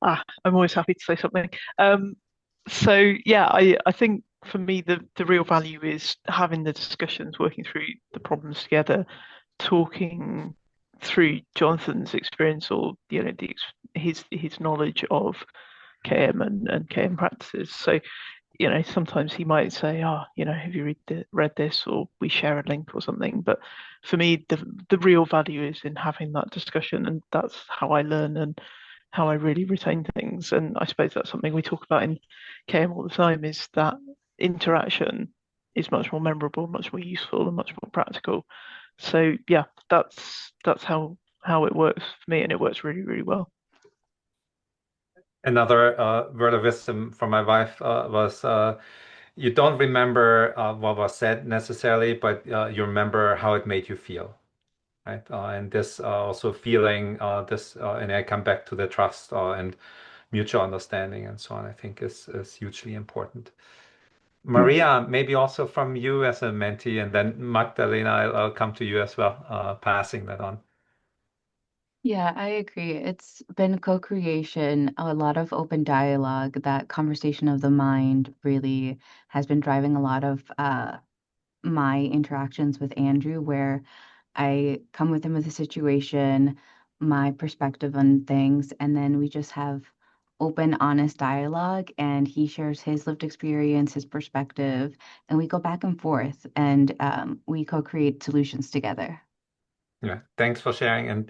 I'm always happy to say something. So yeah, I think for me the real value is having the discussions, working through the problems together, talking through Jonathan's experience, or his knowledge of KM and KM practices. So sometimes he might say, have you read this, or we share a link or something. But for me, the real value is in having that discussion, and that's how I learn and how I really retain things. And I suppose that's something we talk about in KM all the time, is that interaction is much more memorable, much more useful, and much more practical. So yeah, that's how it works for me, and it works really, really well. Another word of wisdom from my wife was, you don't remember what was said necessarily, but you remember how it made you feel, right? And this also feeling, and I come back to the trust and mutual understanding and so on, I think is hugely important. Maria, maybe also from you as a mentee, and then Magdalena, I'll come to you as well, passing that on. Yeah, I agree. It's been co-creation, a lot of open dialogue. That conversation of the mind really has been driving a lot of my interactions with Andrew, where I come with him with a situation, my perspective on things, and then we just have open, honest dialogue, and he shares his lived experience, his perspective, and we go back and forth, and we co-create solutions together. Yeah, thanks for sharing. And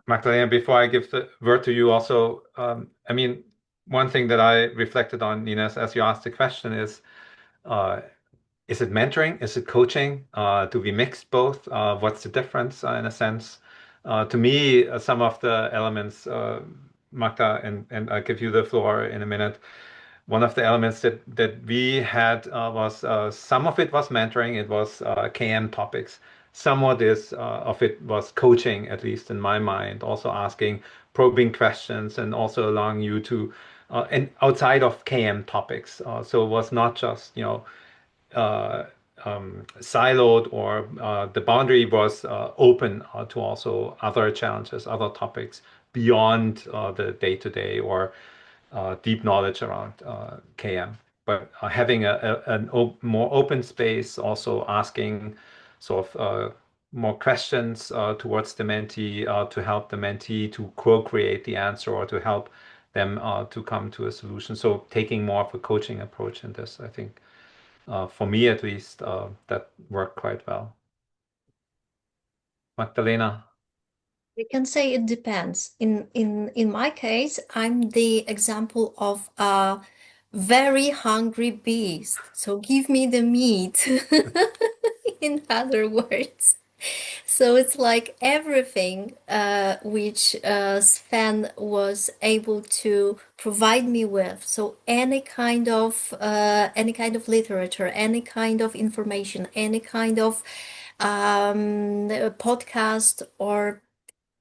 Magdalena, before I give the word to you also, one thing that I reflected on, Nines, as you asked the question is it mentoring? Is it coaching? Do we mix both? What's the difference in a sense? To me, some of the elements, Magda, and I'll give you the floor in a minute. One of the elements that we had was some of it was mentoring. It was KM topics. somewhat of it was coaching, at least in my mind, also asking probing questions and also allowing you to, and outside of KM topics. So it was not just, uh, siloed, or the boundary was open to also other challenges, other topics beyond the day-to-day or deep knowledge around KM. But having more open space, also asking sort of more questions towards the mentee to help the mentee to co-create the answer or to help them to come to a solution. So taking more of a coaching approach in this, I think, for me at least, that worked quite well. Magdalena. You can say it depends. In my case, I'm the example of a very hungry beast. So give me the meat, in other words. So it's like everything which Sven was able to provide me with. So any kind of literature, any kind of information, any kind of podcast or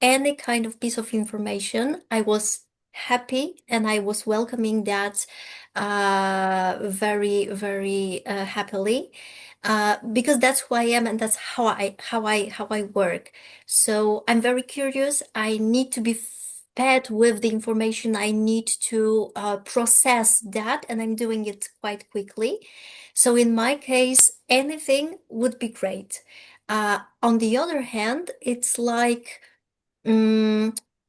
any kind of piece of information, I was happy and I was welcoming that very, very happily. Because that's who I am and that's how I work. So I'm very curious. I need to be fed with the information. I need to process that, and I'm doing it quite quickly. So in my case, anything would be great. On the other hand, it's like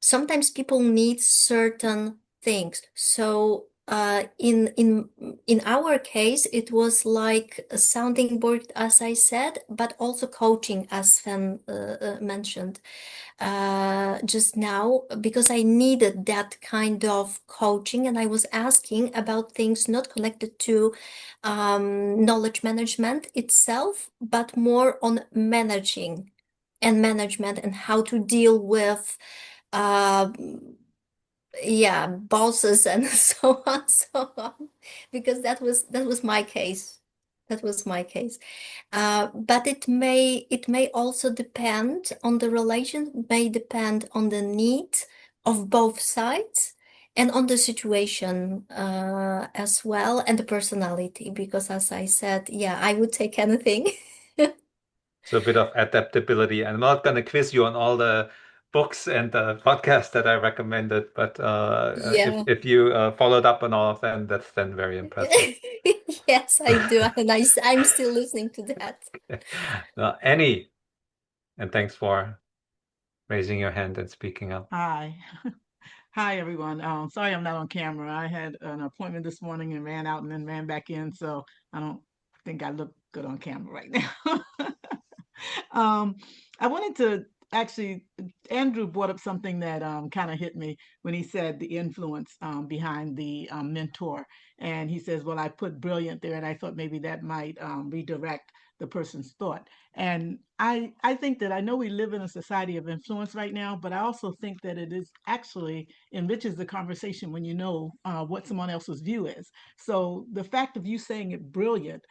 sometimes people need certain things. So in our case, it was like a sounding board, as I said, but also coaching, as Sven mentioned just now, because I needed that kind of coaching, and I was asking about things not connected to knowledge management itself, but more on managing and management and how to deal with uh, bosses and so on, because that was my case. That was my case. But it may also depend on the relation, may depend on the need of both sides and on the situation as well, and the personality, because as I said, I would take anything. So a bit of adaptability. I'm not going to quiz you on all the books and the podcasts that I recommended, but Yeah. if you followed up on all of them, that's then very impressive. Yes, I do, and I'm still listening to that. Annie, and thanks for raising your hand and speaking up. Hi. Hi, everyone. Sorry I'm not on camera. I had an appointment this morning and ran out and then ran back in, so I don't think I look good on camera right now. I wanted to actually, Andrew brought up something that kind of hit me when he said the influence behind the mentor. And he says, well, I put brilliant there, and I thought maybe that might redirect the person's thought. And I think that I know we live in a society of influence right now, but I also think that it is actually enriches the conversation when you know what someone else's view is. So the fact of you saying it brilliant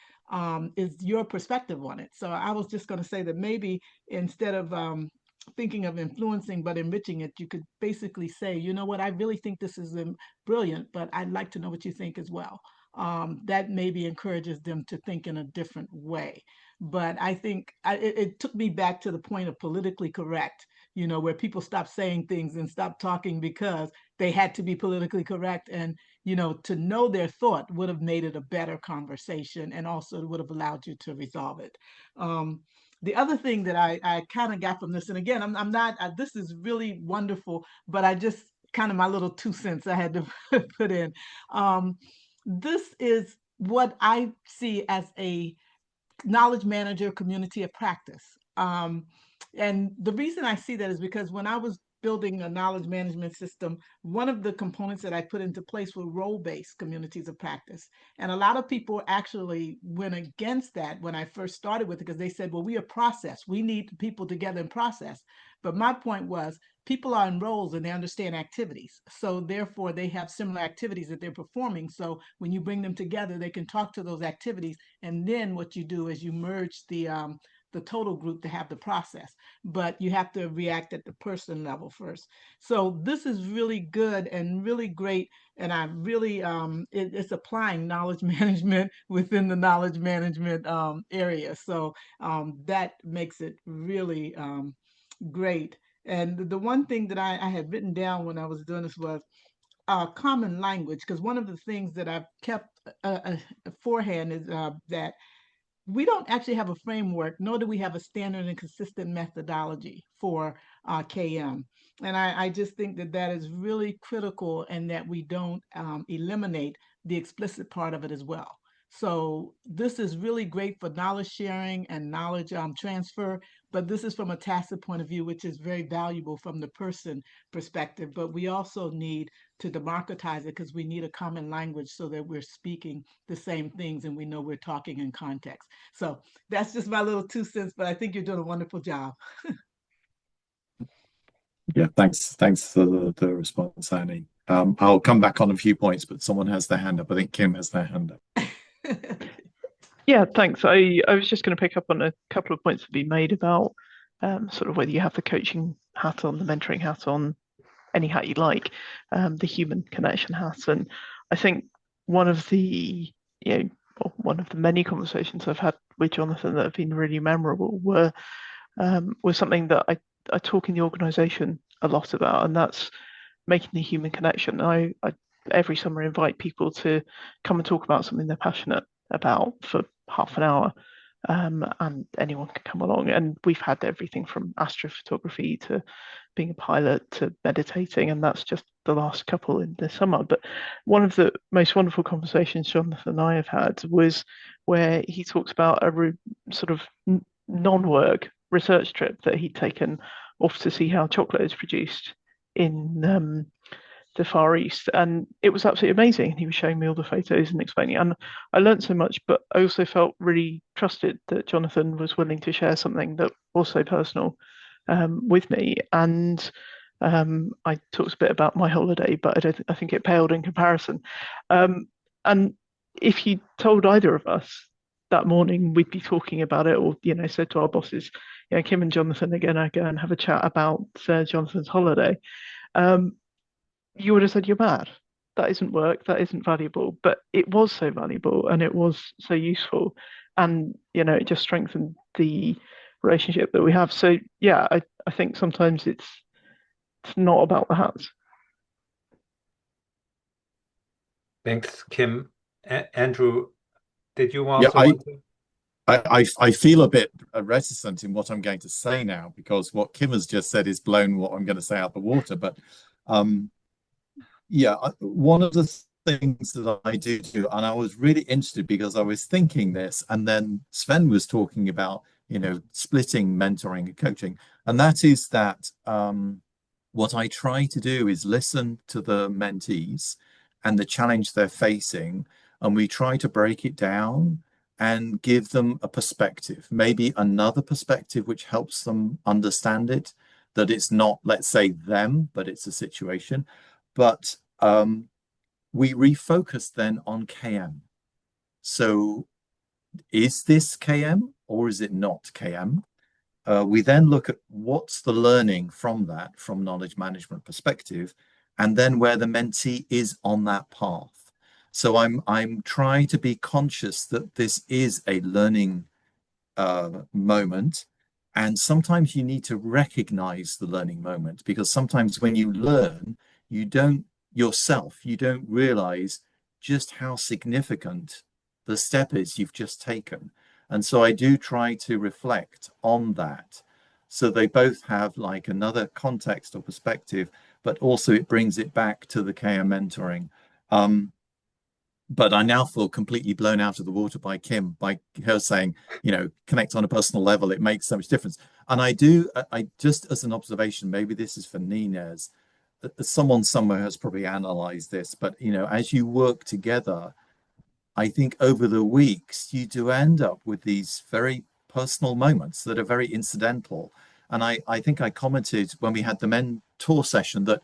is your perspective on it. So I was just going to say that maybe instead of thinking of influencing but enriching it, you could basically say, you know what, I really think this is brilliant, but I'd like to know what you think as well. That maybe encourages them to think in a different way. But I think it took me back to the point of politically correct, where people stopped saying things and stopped talking because they had to be politically correct. And, to know their thought would have made it a better conversation, and also would have allowed you to resolve it. The other thing that I kind of got from this, and again, I'm not, this is really wonderful, but I just kind of my little 2 cents I had to put in. This is what I see as a knowledge manager community of practice. And the reason I see that is because when I was building a knowledge management system, one of the components that I put into place were role-based communities of practice. And a lot of people actually went against that when I first started with it, because they said, well, we are process. We need people together in process. But my point was, people are in roles and they understand activities. So therefore, they have similar activities that they're performing. So when you bring them together, they can talk to those activities. And then what you do is you merge the the total group to have the process, but you have to react at the person level first. So this is really good and really great. And I really, it's applying knowledge management within the knowledge management area. So that makes it really great. And the one thing that I had written down when I was doing this was common language, because one of the things that I've kept beforehand is that we don't actually have a framework, nor do we have a standard and consistent methodology for KM. And I just think that that is really critical, and that we don't eliminate the explicit part of it as well. So this is really great for knowledge sharing and knowledge transfer, but this is from a tacit point of view, which is very valuable from the person perspective. But we also need to democratize it, because we need a common language so that we're speaking the same things and we know we're talking in context. So that's just my little 2 cents, but I think you're doing a wonderful job. Yeah, thanks for the response, Annie. I'll come back on a few points, but someone has their hand up. I think Kim has their hand up. Yeah, thanks. I was just going to pick up on a couple of points that have been made about sort of whether you have the coaching hat on, the mentoring hat on, any hat you like, the human connection hat. And I think one of the many conversations I've had with Jonathan that have been really memorable was something that I talk in the organization a lot about, and that's making the human connection. I every summer invite people to come and talk about something they're passionate about for half an hour, and anyone can come along. And we've had everything from astrophotography to being a pilot to meditating, and that's just the last couple in the summer. But one of the most wonderful conversations Jonathan and I have had was where he talks about a sort of non-work research trip that he'd taken off to see how chocolate is produced in the Far East, and it was absolutely amazing. And he was showing me all the photos and explaining, and I learned so much, but I also felt really trusted that Jonathan was willing to share something that was so personal with me. And I talked a bit about my holiday, but I think it paled in comparison. And if you told either of us that morning we'd be talking about it, or said to our bosses, Kim and Jonathan are going to go and have a chat about Jonathan's holiday, you would have said, you're mad. That isn't work. That isn't valuable. But it was so valuable, and it was so useful, and it just strengthened the relationship that we have. So yeah, I think sometimes it's not about the hats. Thanks, Kim. Andrew, did you also want to? I feel a bit reticent in what I'm going to say now, because what Kim has just said is blown what I'm going to say out the water. But yeah, one of the things that I do, and I was really interested because I was thinking this, and then Sven was talking about, splitting mentoring and coaching. And that is that what I try to do is listen to the mentees and the challenge they're facing, and we try to break it down and give them a perspective, maybe another perspective which helps them understand it, that it's not, let's say, them, but it's a situation. But we refocus then on KM. So is this KM or is it not KM? We then look at what's the learning from that, from knowledge management perspective, and then where the mentee is on that path. So I'm trying to be conscious that this is a learning moment, and sometimes you need to recognize the learning moment, because sometimes when you learn, you don't realize just how significant the step is you've just taken. And so I do try to reflect on that, so they both have like another context or perspective, but also it brings it back to the KM mentoring. But I now feel completely blown out of the water by Kim, by her saying, connect on a personal level. It makes so much difference. And I just as an observation, maybe this is for Nines, someone somewhere has probably analyzed this, but as you work together, I think over the weeks you do end up with these very personal moments that are very incidental. And I think I commented when we had the mentor session that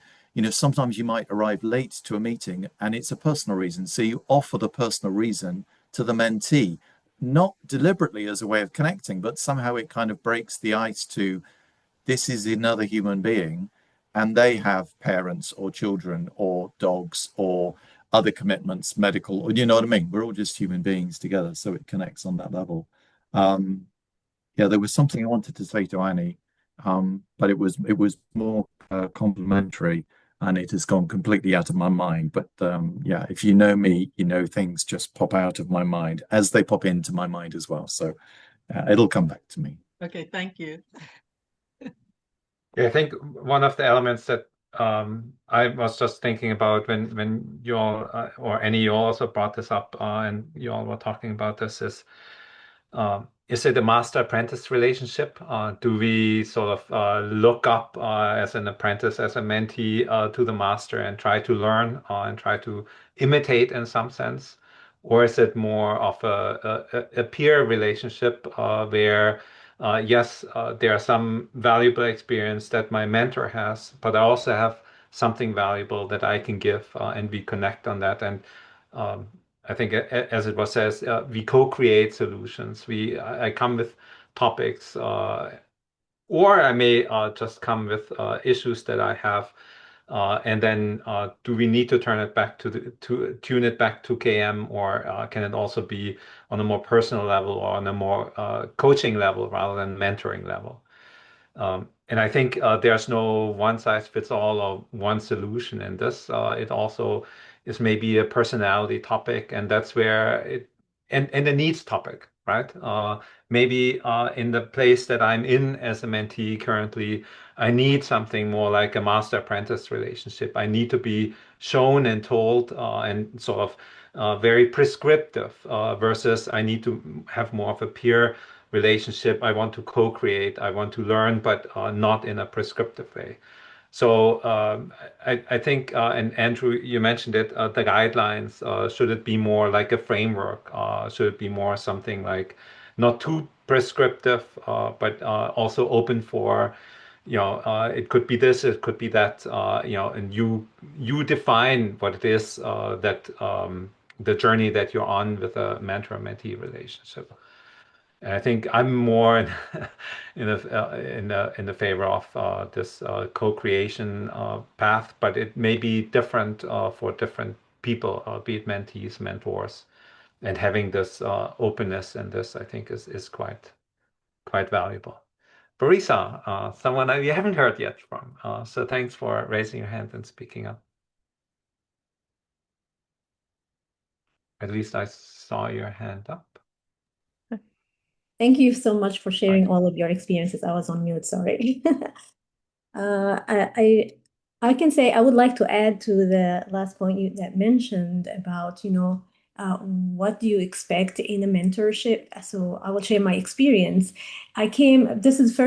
sometimes you might arrive late to a meeting and it's a personal reason, so you offer the personal reason to the mentee. not deliberately as a way of connecting, but somehow it kind of breaks the ice to this is another human being, and they have parents or children or dogs or other commitments, medical, or you know what I mean? We're all just human beings together, so it connects on that level. Yeah, there was something I wanted to say to Annie, but it was more complimentary, and it has gone completely out of my mind. But yeah, if you know me, you know things just pop out of my mind as they pop into my mind as well. So it'll come back to me. Okay, thank you. Yeah, I think one of the elements that I was just thinking about when you all or Annie, you also brought this up and you all were talking about this is it a master-apprentice relationship? Do we sort of look up as an apprentice, as a mentee to the master and try to learn and try to imitate in some sense? Or is it more of a peer relationship where, yes, there are some valuable experience that my mentor has, but I also have something valuable that I can give and we connect on that. And um, I think, as it was says, we co-create solutions. I come with topics, or I may just come with issues that I have, and then do we need to turn it back to tune it back to KM, or can it also be on a more personal level or on a more coaching level rather than mentoring level? And I think there's no one size fits all or one solution in this. It also is maybe a personality topic, and that's where and a needs topic, right? Maybe in the place that I'm in as a mentee currently, I need something more like a master-apprentice relationship. I need to be shown and told and sort of very prescriptive versus I need to have more of a peer relationship. I want to co-create, I want to learn, but not in a prescriptive way. So I think, and Andrew, you mentioned it, the guidelines, should it be more like a framework? Should it be more something like not too prescriptive, but also open for, it could be this, it could be that, and you define what it is that the journey that you're on with a mentor-mentee relationship. And I think I'm more in the favor of this co-creation path, but it may be different for different people, be it mentees, mentors, and having this openness and this, I think, is quite valuable. Barisa, someone you haven't heard yet from, so thanks for raising your hand and speaking up. At least I saw your hand up. Thank you so much for sharing all of your experiences. I was on mute, sorry. I can say I would like to add to the last point you that mentioned about, what do you expect in a mentorship? So I will share my experience. This is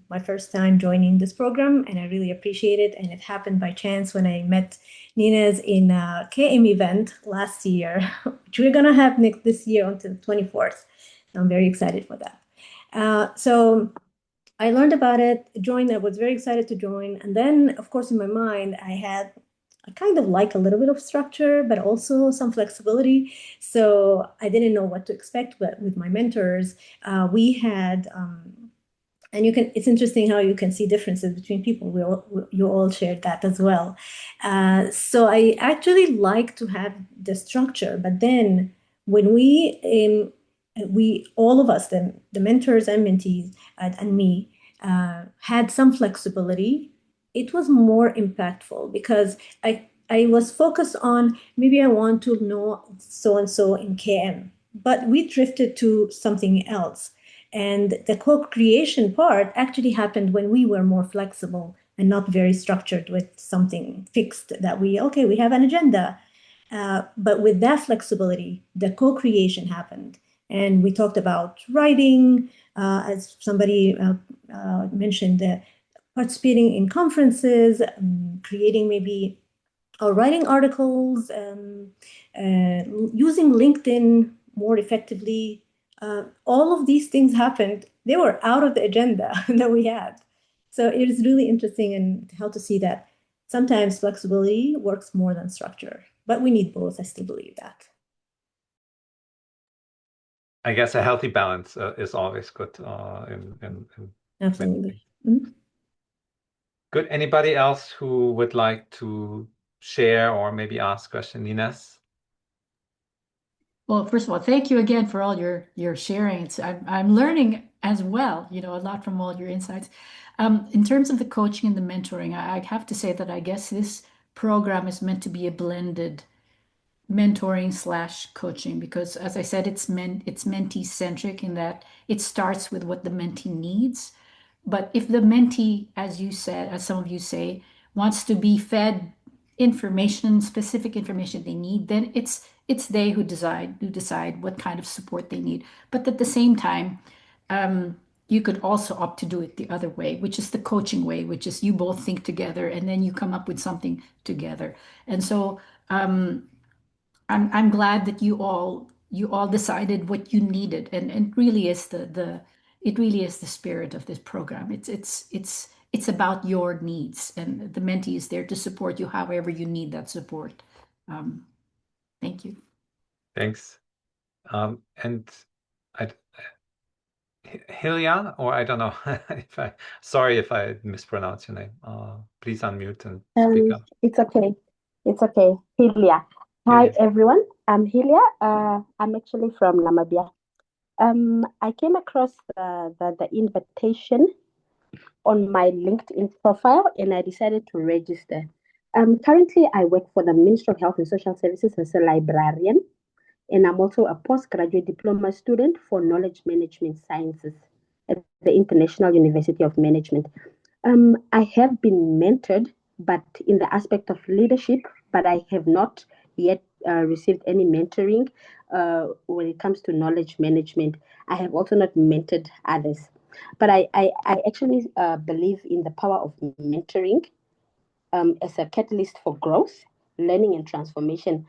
my first time joining this program, and I really appreciate it. And it happened by chance when I met Nina's in a KM event last year, which we're gonna have this year until the 24th. I'm very excited for that. So I learned about it, joined, I was very excited to join. And then, of course, in my mind, I kind of like a little bit of structure, but also some flexibility. So I didn't know what to expect, but with my mentors, we had, and it's interesting how you can see differences between people. You all shared that as well. So I actually like to have the structure, but then when all of us, the mentors and mentees and me, had some flexibility, it was more impactful because I was focused on maybe I want to know so-and-so in KM, but we drifted to something else. And the co-creation part actually happened when we were more flexible and not very structured with something fixed that we have an agenda. But with that flexibility, the co-creation happened. And we talked about writing, as somebody mentioned, participating in conferences, creating maybe or writing articles, using LinkedIn more effectively. All of these things happened. They were out of the agenda that we had. So it is really interesting and how to see that sometimes flexibility works more than structure, but we need both. I still believe that. I guess a healthy balance is always good in Absolutely. Good. Anybody else who would like to share or maybe ask question? Ines? Well, first of all, thank you again for all your sharing. I'm learning as well, a lot from all your insights. In terms of the coaching and the mentoring, I have to say that I guess this program is meant to be a blended mentoring slash coaching because, as I said, it's mentee centric in that it starts with what the mentee needs. But if the mentee, as you said, as some of you say, wants to be fed information, specific information they need, then it's they who decide what kind of support they need. But at the same time, you could also opt to do it the other way, which is the coaching way, which is you both think together and then you come up with something together. And so I'm glad that you all decided what you needed, and it really is the spirit of this program. It's about your needs, and the mentee is there to support you however you need that support. Thank you. Thanks. And Hilya, or I don't know sorry if I mispronounce your name. Please unmute and speak up. It's okay. It's okay. Hilya. Hi, Hilya. everyone. I'm Hilya. I'm actually from Namibia. I came across the invitation on my LinkedIn profile and I decided to register. Currently, I work for the Ministry of Health and Social Services as a librarian, and I'm also a postgraduate diploma student for Knowledge Management Sciences at the International University of Management. I have been mentored, but in the aspect of leadership, but I have not yet received any mentoring when it comes to knowledge management. I have also not mentored others. But I actually believe in the power of mentoring as a catalyst for growth, learning, and transformation.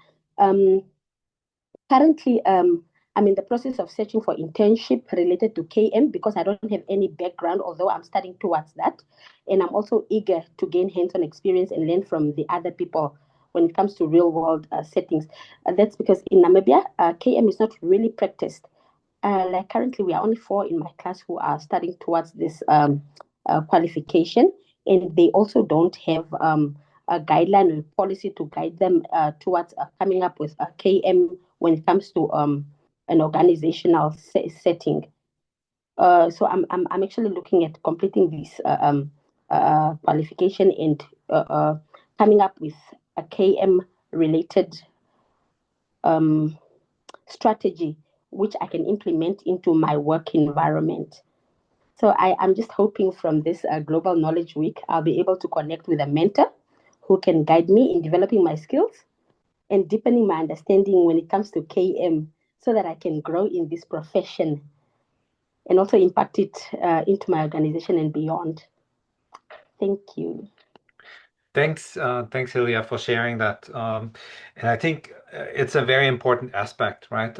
Currently, I'm in the process of searching for internship related to KM because I don't have any background, although I'm studying towards that. And I'm also eager to gain hands-on experience and learn from the other people when it comes to real-world settings. That's because in Namibia, KM is not really practiced. Like currently, we are only 4 in my class who are studying towards this qualification, and they also don't have a guideline or policy to guide them towards coming up with a KM when it comes to an organizational setting. So I'm actually looking at completing this qualification and coming up with a KM related strategy which I can implement into my work environment. So I'm just hoping from this Global Knowledge Week, I'll be able to connect with a mentor who can guide me in developing my skills and deepening my understanding when it comes to KM so that I can grow in this profession and also impact it into my organization and beyond. Thank you. Thanks, Hilya, for sharing that. And I think it's a very important aspect, right?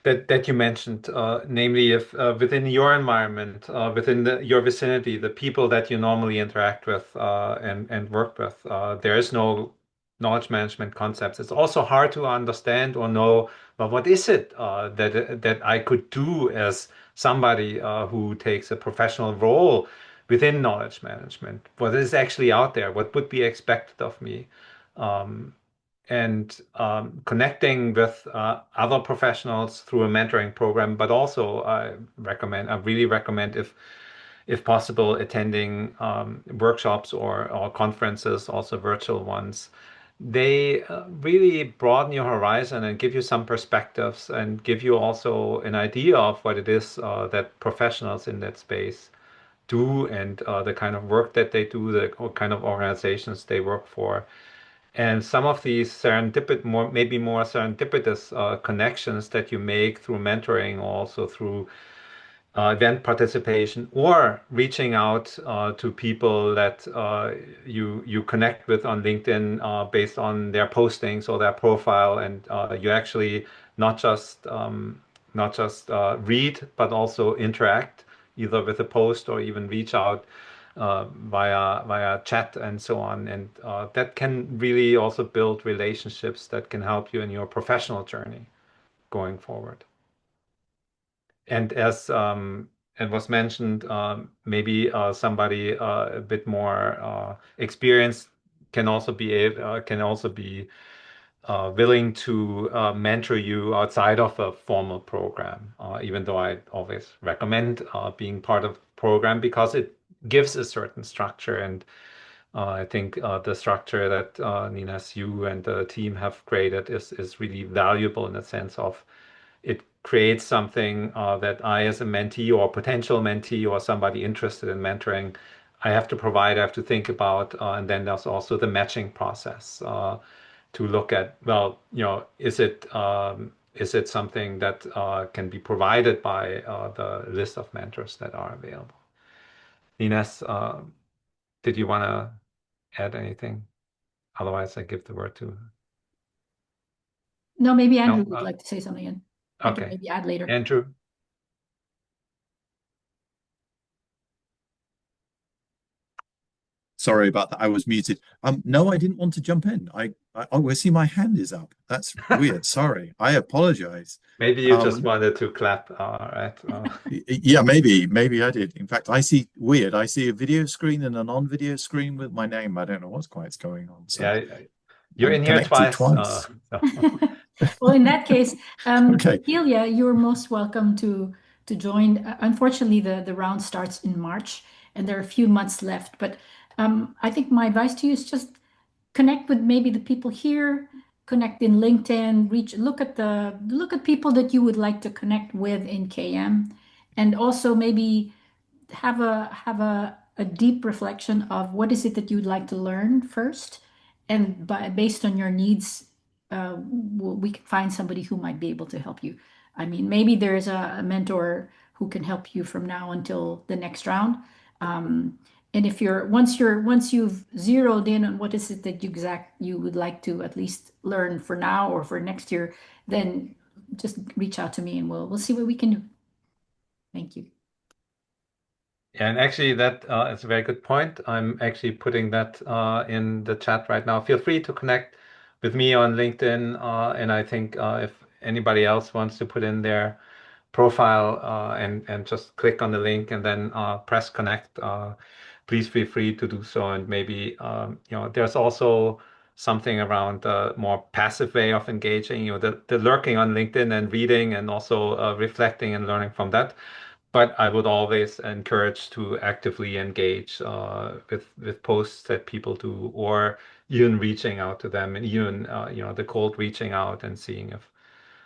That you mentioned, namely if within your environment, within your vicinity, the people that you normally interact with and work with, there is no knowledge management concepts. It's also hard to understand or know, well, what is it that I could do as somebody who takes a professional role within knowledge management? What is actually out there? What would be expected of me? And connecting with other professionals through a mentoring program, but also I really recommend if possible, attending workshops or conferences, also virtual ones. They really broaden your horizon and give you some perspectives and give you also an idea of what it is that professionals in that space do and the kind of work that they do, the kind of organizations they work for. And some of these maybe more serendipitous connections that you make through mentoring, also through event participation, or reaching out to people that you connect with on LinkedIn based on their postings or their profile, and you actually not just read, but also interact either with a post or even reach out via chat and so on. And that can really also build relationships that can help you in your professional journey going forward. And as it was mentioned, maybe somebody a bit more experienced can also be willing to mentor you outside of a formal program. Even though I always recommend being part of the program because it gives a certain structure, and I think the structure that Nina's, you and the team have created is really valuable in the sense of it creates something that I, as a mentee or potential mentee or somebody interested in mentoring, I have to provide, I have to think about, and then there's also the matching process to look at, well, is it something that can be provided by the list of mentors that are available? Ines, did you want to add anything? Otherwise, I give the word to. No, maybe Andrew would like to say something, and I can Okay. maybe add later. Andrew? Sorry about that. I was muted. No, I didn't want to jump in. I see my hand is up. That's weird. Sorry. I apologize. Maybe you just wanted to clap, right? Yeah, maybe I did. In fact, I see a video screen and a non-video screen with my name. I don't know what's quite going on. So yeah, you're in here twice. Well, in that case, okay. Celia, you're most welcome to join. Unfortunately, the round starts in March, and there are a few months left. But I think my advice to you is just connect with maybe the people here, connect in LinkedIn, look at people that you would like to connect with in KM, and also maybe have a deep reflection of what is it that you'd like to learn first, and based on your needs, we can find somebody who might be able to help you. I mean, maybe there's a mentor who can help you from now until the next round. And if once you've zeroed in on what is it that you would like to at least learn for now or for next year, then just reach out to me and we'll see what we can do. Thank you. Yeah, and actually that is a very good point. I'm actually putting that in the chat right now. Feel free to connect with me on LinkedIn, and I think if anybody else wants to put in their profile and just click on the link and then press connect, please feel free to do so. And maybe there's also something around the more passive way of engaging, the lurking on LinkedIn and reading and also reflecting and learning from that. But I would always encourage to actively engage with posts that people do, or even reaching out to them, and even the cold reaching out and seeing if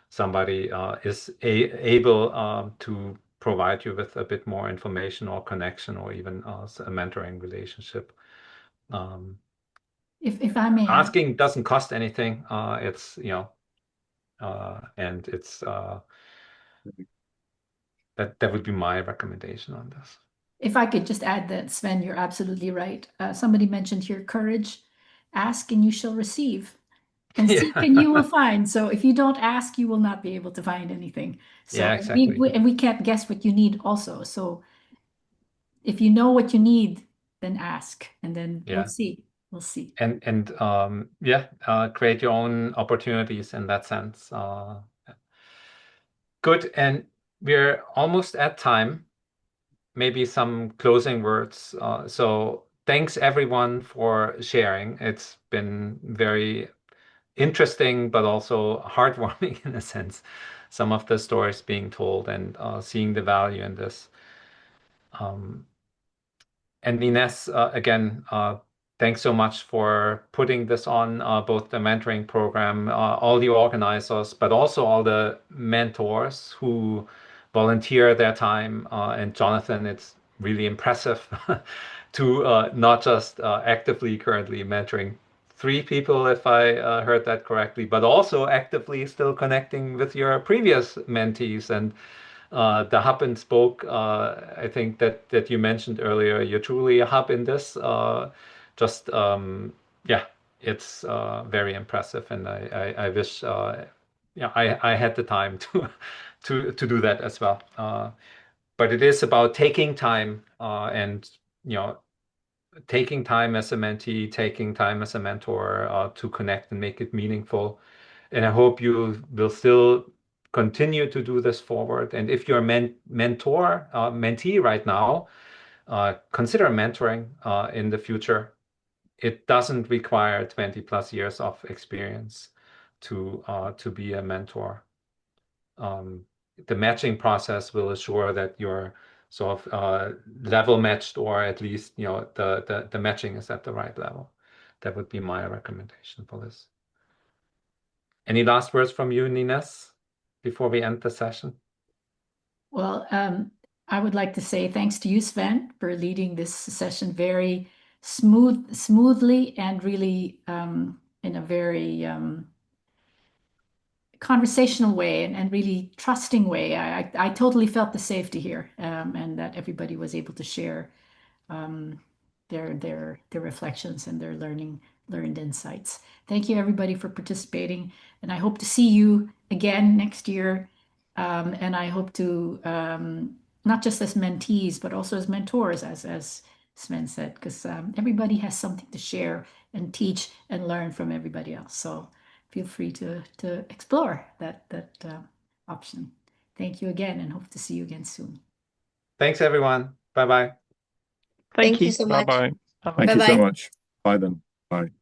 somebody is able to provide you with a bit more information or connection, or even a mentoring relationship. If I may, asking doesn't cost anything. It's and it's. That would be my recommendation on this. If I could just add that, Sven, you're absolutely right. Somebody mentioned here courage. Ask and you shall receive. And seek and you will find. So if you don't ask, you will not be able to find anything. So yeah, exactly. we can't guess what you need also. So if you know what you need, then ask, and then we'll see. We'll see. And create your own opportunities in that sense. Good. And we're almost at time. Maybe some closing words. So thanks everyone for sharing. It's been very interesting, but also heartwarming in a sense. Some of the stories being told and seeing the value in this. And Ines, again, thanks so much for putting this on, both the mentoring program, all the organizers, but also all the mentors who volunteer their time. And Jonathan, it's really impressive to not just actively currently mentoring 3 people, if I heard that correctly, but also actively still connecting with your previous mentees. And the hub and spoke, I think that you mentioned earlier, you're truly a hub in this. It's very impressive, and I wish I had the time to do that as well. But it is about taking time and taking time as a mentee, taking time as a mentor to connect and make it meaningful. And I hope you will still continue to do this forward. And if you're a mentee right now, consider mentoring in the future. It doesn't require 20 plus years of experience to be a mentor. The matching process will assure that you're sort of level matched, or at least the matching is at the right level. That would be my recommendation for this. Any last words from you, Nines, before we end the session? Well, I would like to say thanks to you, Sven, for leading this session very smoothly and really in a very conversational way and really trusting way. I totally felt the safety here, and that everybody was able to share their reflections and their learned insights. Thank you, everybody, for participating, and I hope to see you again next year. And I hope to not just as mentees, but also as mentors, as Sven said, because everybody has something to share and teach and learn from everybody else. So feel free to explore that option. Thank you again, and hope to see you again soon. Thanks, everyone. Bye-bye. Thank you so much. Bye-bye. Thank you so Bye-bye. much. Bye then. Bye.